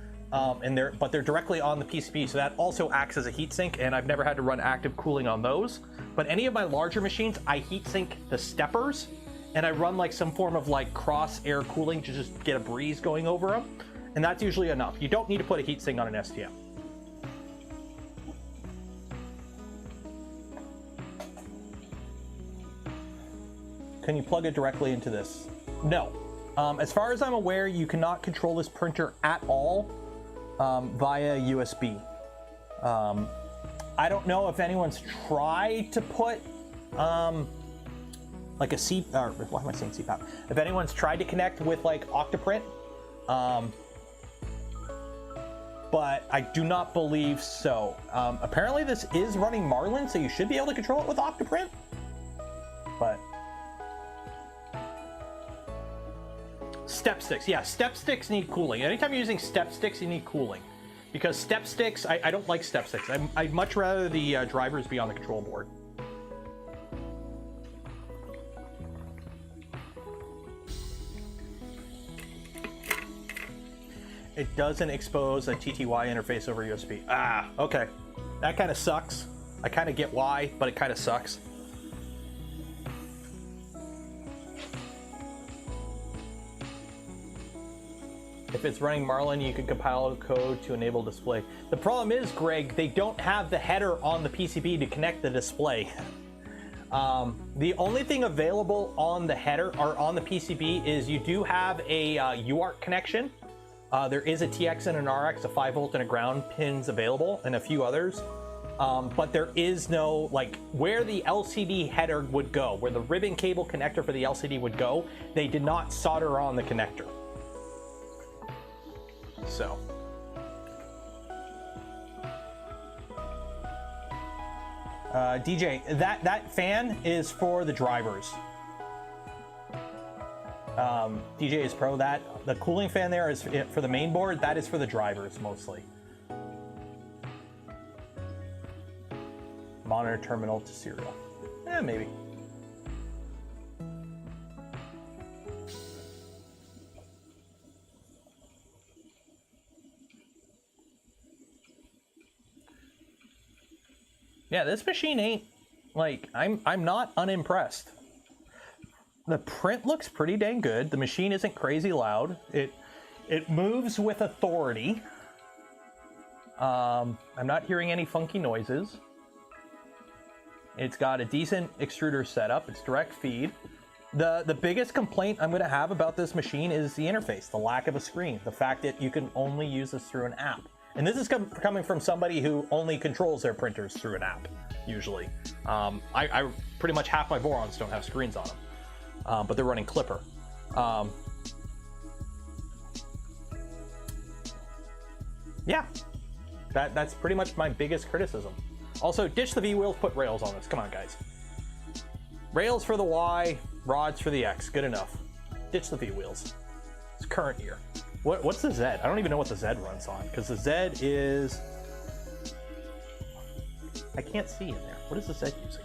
But they're directly on the PCB, so that also acts as a heatsink, and I've never had to run active cooling on those. But any of my larger machines, I heatsink the steppers, and I run like some form of like cross air cooling to just get a breeze going over them, and that's usually enough. You don't need to put a heatsink on an STM. Can you plug it directly into this? No. As far as I'm aware, you cannot control this printer at all via USB. I don't know if anyone's tried to put like a C, or why am I saying CPAP? If anyone's tried to connect with like Octoprint, but I do not believe so. Apparently this is running Marlin, so you should be able to control it with Octoprint, but step sticks, yeah, step sticks need cooling. Anytime you're using step sticks, you need cooling. Because step sticks, I don't like step sticks. I'd much rather the drivers be on the control board. It doesn't expose a TTY interface over USB. Ah, okay. That kind of sucks. I kind of get why, but it kind of sucks. If it's running Marlin, you can compile code to enable display. The problem is, Greg, they don't have the header on the PCB to connect the display. The only thing available on the header or on the PCB is you do have a UART connection. There is a TX and an RX, a 5 volt and a ground pins available, and a few others. But there is no, like, where the LCD header would go, where the ribbon cable connector for the LCD would go, they did not solder on the connector. So. DJ, that fan is for the drivers. DJ is pro. That the cooling fan there is for the main board. That is for the drivers mostly. Monitor terminal to serial. Maybe. Yeah, this machine ain't, like, I'm not unimpressed. The print looks pretty dang good. The machine isn't crazy loud. It moves with authority. I'm not hearing any funky noises. It's got a decent extruder setup. It's direct feed. The biggest complaint I'm going to have about this machine is the interface, the lack of a screen, the fact that you can only use this through an app. And this is coming from somebody who only controls their printers through an app, usually. I pretty much half my Vorons don't have screens on them, but they're running Clipper. Yeah, that's pretty much my biggest criticism. Also, ditch the V-wheels, put rails on this. Come on, guys. Rails for the Y, rods for the X. Good enough. Ditch the V-wheels. It's current year. What's the Z? I don't even know what the Z runs on, because the Z is... I can't see in there. What is the Z using?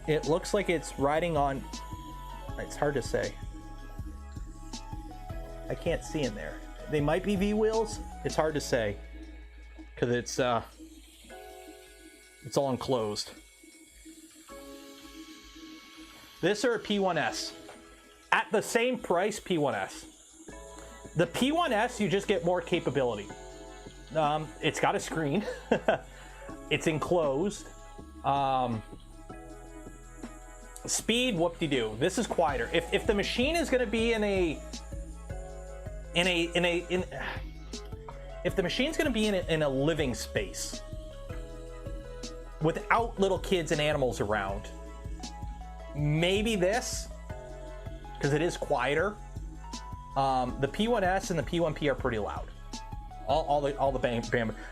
It looks like it's riding on... It's hard to say. I can't see in there. They might be V-wheels. It's hard to say, because it's all enclosed. This or a P1S. At the same price, P1S. The P1S, you just get more capability. It's got a screen. It's enclosed. Speed, whoop-de-doo. This is quieter. If the machine is going to be if the machine's going to be in a living space, without little kids and animals around, maybe this, because it is quieter. The P1S and the P1P are pretty loud. All the bam.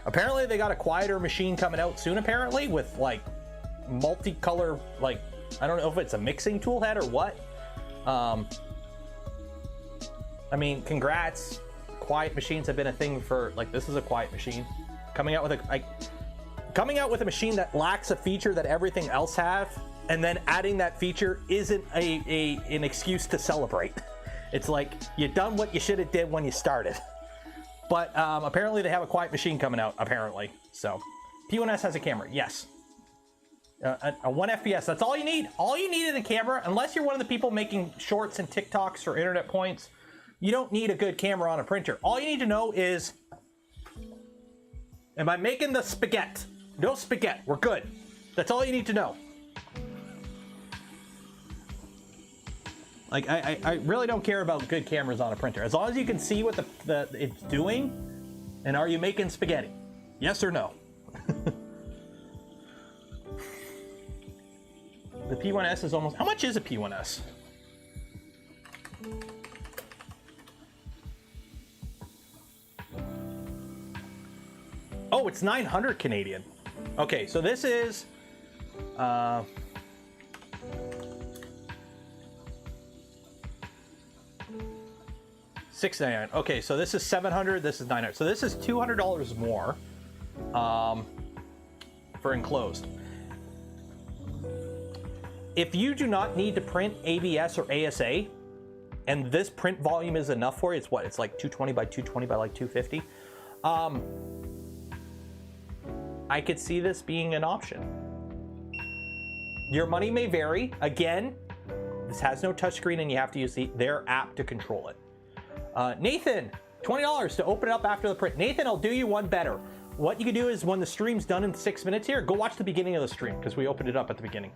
Apparently they got a quieter machine coming out soon, apparently, with like multicolor, like, I don't know if it's a mixing tool head or what. I mean, congrats. Quiet machines have been a thing for, like, this is a quiet machine. Coming out with a machine that lacks a feature that everything else have, and then adding that feature isn't an excuse to celebrate. It's like, you done what you should have did when you started. But apparently they have a quiet machine coming out, apparently. So, P1S has a camera, yes. A 1 FPS, that's all you need. All you need is a camera, unless you're one of the people making shorts and TikToks for internet points. You don't need a good camera on a printer. All you need to know is, am I making the spaghetti? No spaghetti, we're good. That's all you need to know. Like, I really don't care about good cameras on a printer. As long as you can see what it's doing, and are you making spaghetti? Yes or no? The P1S is almost, how much is a P1S? Oh, it's 900 Canadian. Okay, so this is $699. Okay, so this is 700, this is 900. So this is $200 more for enclosed. If you do not need to print ABS or ASA, and this print volume is enough for you, it's what? It's like 220 by 220 by like 250. I could see this being an option. Your money may vary. Again, this has no touchscreen and you have to use their app to control it. Nathan, $20 to open it up after the print. Nathan, I'll do you one better. What you can do is when the stream's done in 6 minutes here, go watch the beginning of the stream because we opened it up at the beginning.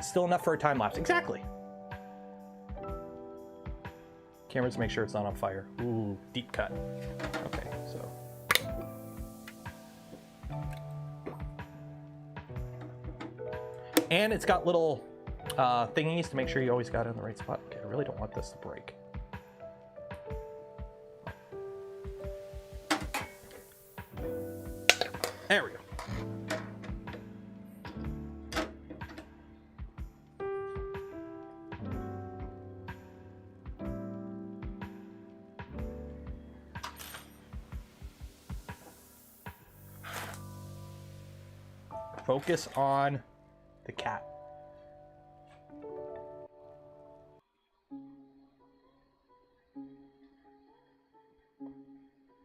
Still enough for a time lapse. Exactly. Cameras, make sure it's not on fire. Ooh, deep cut. Okay, so. And it's got little thingies to make sure you always got it in the right spot. Okay, I really don't want this to break. There we go. Focus on the cat.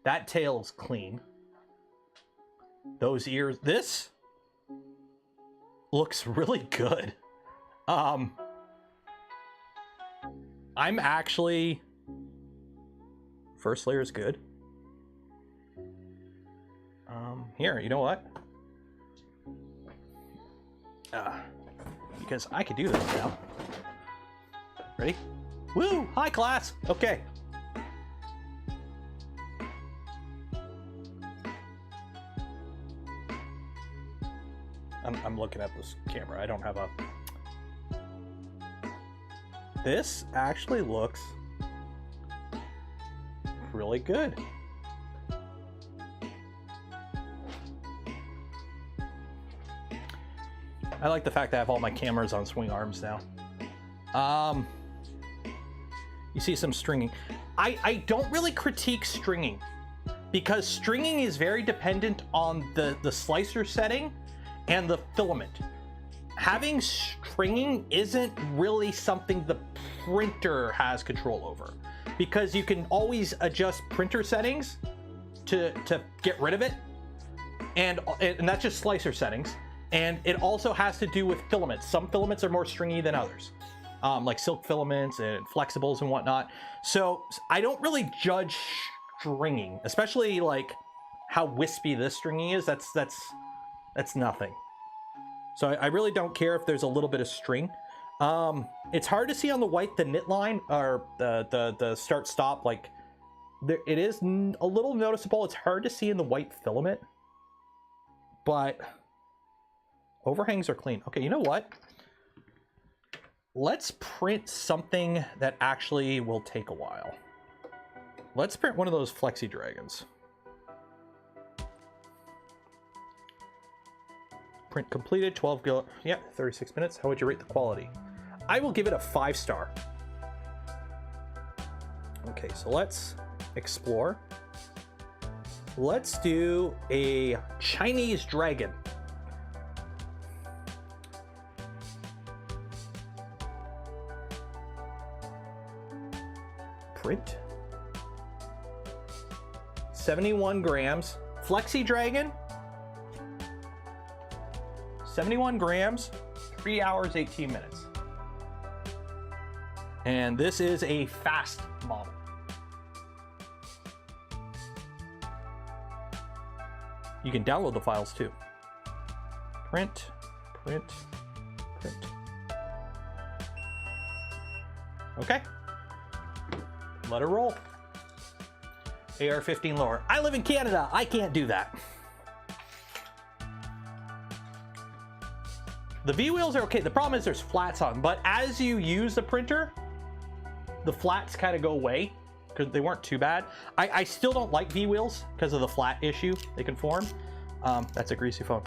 That tail's clean. Those ears, this looks really good. I'm actually, first layer is good. Here, you know what? Because I could do this now. Ready? Woo! High class! Okay. I'm looking at this camera. I don't have a... This actually looks really good. I like the fact that I have all my cameras on swing arms now. You see some stringing. I don't really critique stringing because stringing is very dependent on the slicer setting and the filament. Having stringing isn't really something the printer has control over because you can always adjust printer settings to get rid of it. And that's just slicer settings. And it also has to do with filaments. Some filaments are more stringy than others, like silk filaments and flexibles and whatnot. So I don't really judge stringing, especially like how wispy this stringing is. That's nothing. So I really don't care if there's a little bit of string. It's hard to see on the white the knit line or the start stop. Like it is a little noticeable. It's hard to see in the white filament, but Overhangs are clean. Okay, you know what? Let's print something that actually will take a while. Let's print one of those Flexi Dragons. Print completed, 12 go. Yeah, 36 minutes. How would you rate the quality? I will give it a 5-star. Okay, so let's explore. Let's do a Chinese dragon. Print. 71 grams. Flexi Dragon. 71 grams, 3 hours, 18 minutes. And this is a fast model. You can download the files too. Print, print, print. Okay. Let her roll. AR-15 lower. I live in Canada. I can't do that. The V-wheels are okay. The problem is there's flats on, but as you use the printer, the flats kind of go away because they weren't too bad. I still don't like V-wheels because of the flat issue they can form. That's a greasy phone.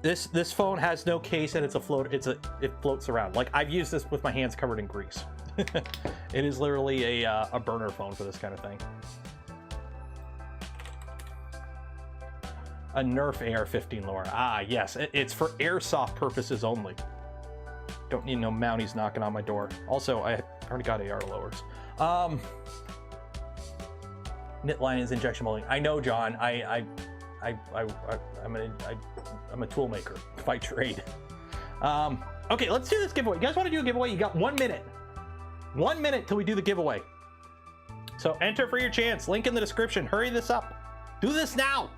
This phone has no case and it's a float. It floats around. Like I've used this with my hands covered in grease. It is literally a burner phone for this kind of thing. A Nerf AR-15 lower. Ah, yes, it's for airsoft purposes only. Don't need no Mounties knocking on my door. Also, I already got AR lowers. Knit line is injection molding. I know, John. I'm a tool maker by trade. Okay, let's do this giveaway. You guys want to do a giveaway? You got 1 minute. 1 minute till we do the giveaway. So enter for your chance. Link in the description. Hurry this up. Do this now.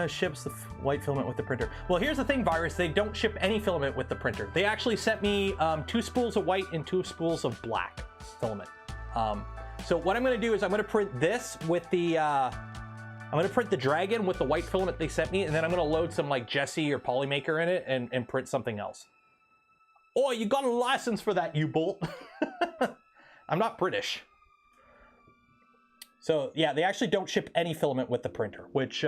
Ships the white filament with the printer. Well, here's the thing, Virus. They don't ship any filament with the printer. They actually sent me 2 spools of white and 2 spools of black filament. So what I'm going to do is I'm going to print this with the I'm going to print the dragon with the white filament they sent me, and then I'm going to load some like Jesse or Polymaker in it and print something else. Oh, you got a license for that, you bolt. I'm not British. So yeah, they actually don't ship any filament with the printer, which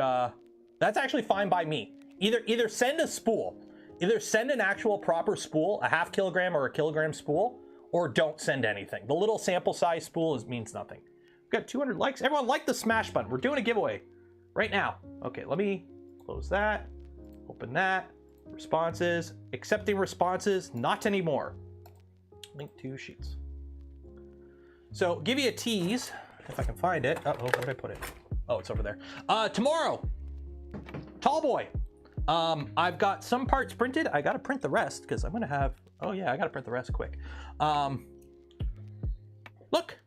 that's actually fine by me. Either send a spool, either send an actual proper spool, a 0.5 kilogram or a kilogram spool, or don't send anything. The little sample size spool means nothing. We've got 200 likes. Everyone like the smash button. We're doing a giveaway right now. Okay, let me close that, open that. Responses, accepting responses, not anymore. Link to sheets. So give you a tease, if I can find it. Uh-oh, where did I put it? Oh, it's over there. Tomorrow, Tallboy. I've got some parts printed. I gotta print the rest because I'm gonna have, oh yeah, I gotta print the rest quick. Look,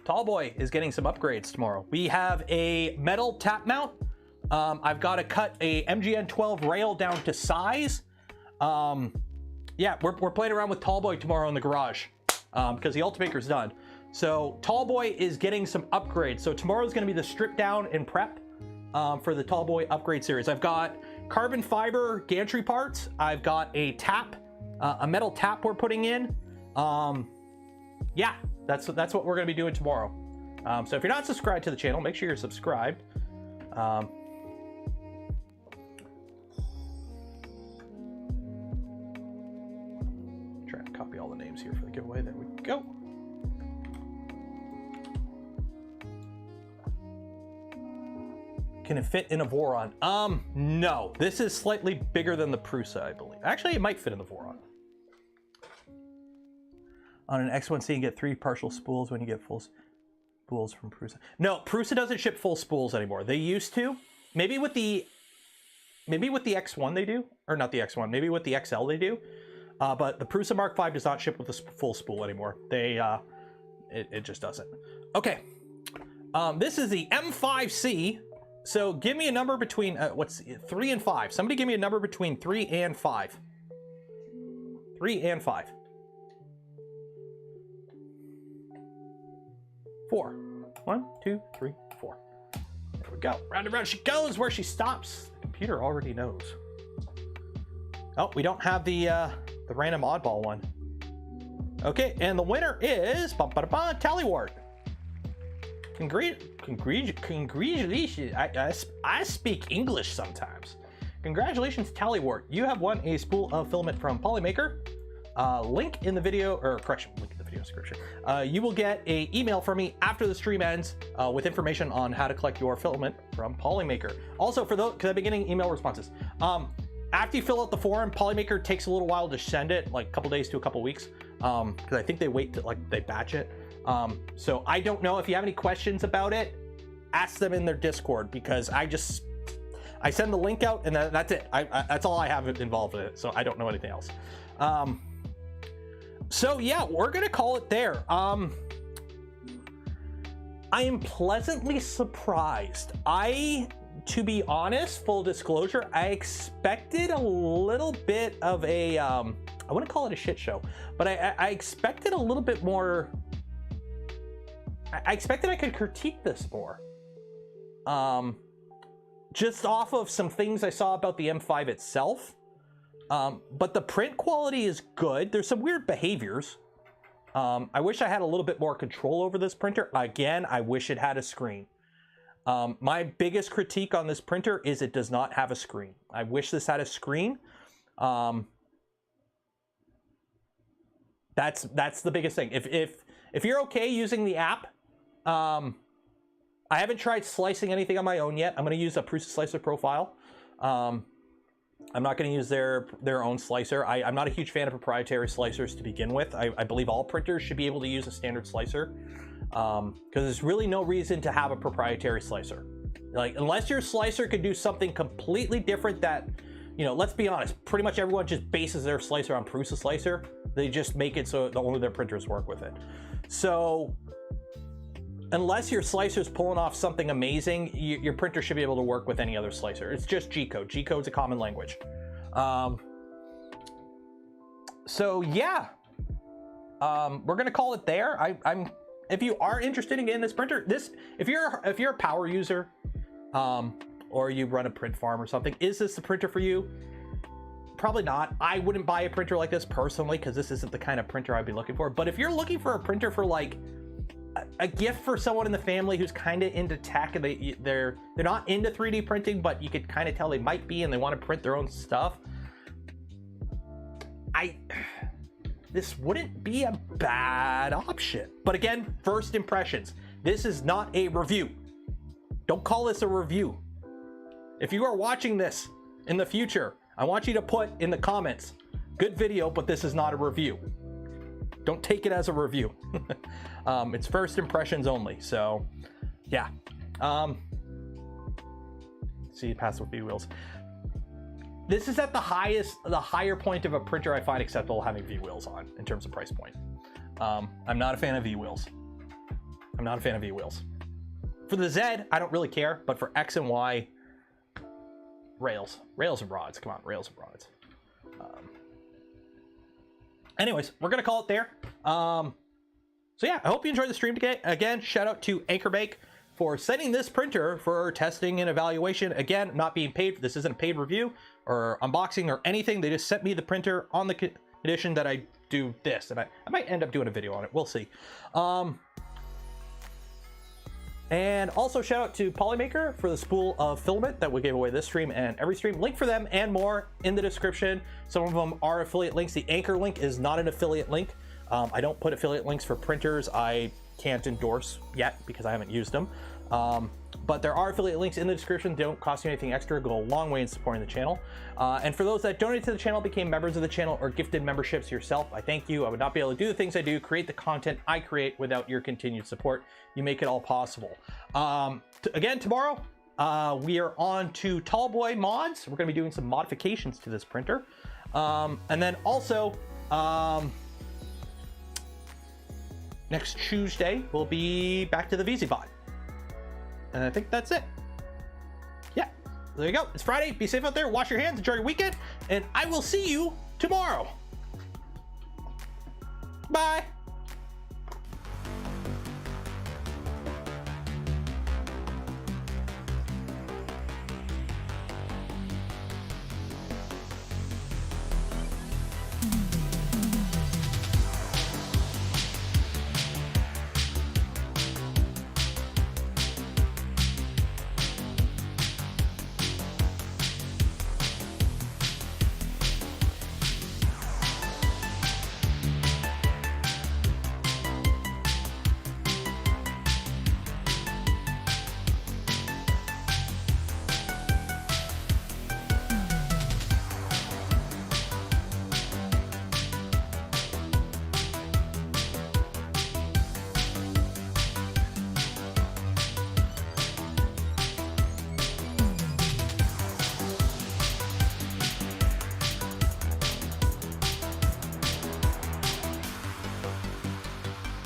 Tallboy is getting some upgrades tomorrow. We have a metal tap mount. I've got to cut a MGN12 rail down to size. Yeah, we're playing around with Tallboy tomorrow in the garage because the Ultimaker's done. So Tallboy is getting some upgrades. So tomorrow is going to be the strip down and prep for the Tallboy upgrade series. I've got carbon fiber gantry parts. I've got a tap, a metal tap we're putting in. Yeah, that's what we're going to be doing tomorrow. So if you're not subscribed to the channel, make sure you're subscribed. Try to copy all the names here for the giveaway. There we go. Can it fit in a Voron? No. This is slightly bigger than the Prusa, I believe. Actually, it might fit in the Voron. On an X1C, you get 3 partial spools when you get full spools from Prusa. No, Prusa doesn't ship full spools anymore. They used to. Maybe with the X1 they do, or not the X1. Maybe with the XL they do. But the Prusa Mark V does not ship with a full spool anymore. It just doesn't. Okay. This is the M5C. So give me a number between, 3 and 5. Somebody give me a number between 3 and 5. 3 and 5. 4. 1, 2, 3, 4. There we go. Round and round she goes. Where she stops, the
computer already knows. Oh, we don't have the random oddball one. Okay, and the winner is Tallywart. Congratulations. I speak English sometimes. Congratulations, Tallywart. You have won a spool of filament from Polymaker. Link in the video, or correction, link in the video description. You will get an email from me after the stream ends with information on how to collect your filament from Polymaker. Also, for those, because I've been getting email responses. After you fill out the form, Polymaker takes a little while to send it, like a couple days to a couple weeks, because I think they wait to, like, they batch it. So I don't know if you have any questions about it, ask them in their Discord, because I send the link out and that's it. That's all I have involved in it, so I don't know anything else. So yeah, we're gonna call it there. I am pleasantly surprised. To be honest, full disclosure, I expected a little bit of a, I wouldn't call it a shit show, but I expected a little bit more. I expected I could critique this more. Just off of some things I saw about the M5 itself. But the print quality is good. There's some weird behaviors. I wish I had a little bit more control over this printer. Again, I wish it had a screen. My biggest critique on this printer is it does not have a screen. I wish this had a screen. That's the biggest thing. If you're okay using the app, I haven't tried slicing anything on my own yet. I'm going to use a Prusa slicer profile. I'm not going to use their own slicer. I'm not a huge fan of proprietary slicers to begin with. I believe all printers should be able to use a standard slicer, because there's really no reason to have a proprietary slicer. Like, unless your slicer could do something completely different that, you know, let's be honest, pretty much everyone just bases their slicer on Prusa slicer. They just make it so only their printers work with it. So unless your slicer's pulling off something amazing, your printer should be able to work with any other slicer. It's just G-code. G-code's a common language. So yeah, we're gonna call it there. If you are interested in getting this printer, if you're a power user, or you run a print farm or something, is this the printer for you? Probably not. I wouldn't buy a printer like this personally, because this isn't the kind of printer I'd be looking for. But if you're looking for a printer for like a gift for someone in the family who's kind of into tech and they're not into 3D printing, but you could kind of tell they might be, and they want to print their own stuff, this wouldn't be a bad option. But again, first impressions. This is not a review. Don't call this a review. If you are watching this in the future, I want you to put in the comments, good video, but this is not a review. Don't take it as a review. It's first impressions only. So yeah. See, pass with V-wheels. This is at the higher point of a printer I find acceptable having V-wheels on in terms of price point. I'm not a fan of V-wheels. I'm not a fan of V-wheels. For the Z, I don't really care, but for X and Y, rails and rods. Come on, rails and rods. Anyways, we're gonna call it there. So yeah, I hope you enjoyed the stream today. Again, shout out to AnkerMake for sending this printer for testing and evaluation. Again, not being paid. This isn't a paid review or unboxing or anything. They just sent me the printer on the condition that I do this, and I might end up doing a video on it. We'll see. And also shout out to Polymaker for the spool of filament that we gave away this stream and every stream. Link for them and more in the description. Some of them are affiliate links. The Anker link is not an affiliate link. I don't put affiliate links for printers I can't endorse yet because I haven't used them. But there are affiliate links in the description. They don't cost you anything extra. Go a long way in supporting the channel. And for those that donated to the channel, became members of the channel, or gifted memberships yourself, I thank you. I would not be able to do the things I do, create the content I create, without your continued support. You make it all possible. Again, tomorrow, we are on to Tallboy mods. We're going to be doing some modifications to this printer. And then also, next Tuesday, we'll be back to the VZBot. And I think that's it. Yeah, there you go. It's Friday. Be safe out there. Wash your hands. Enjoy your weekend. And I will see you tomorrow. Bye.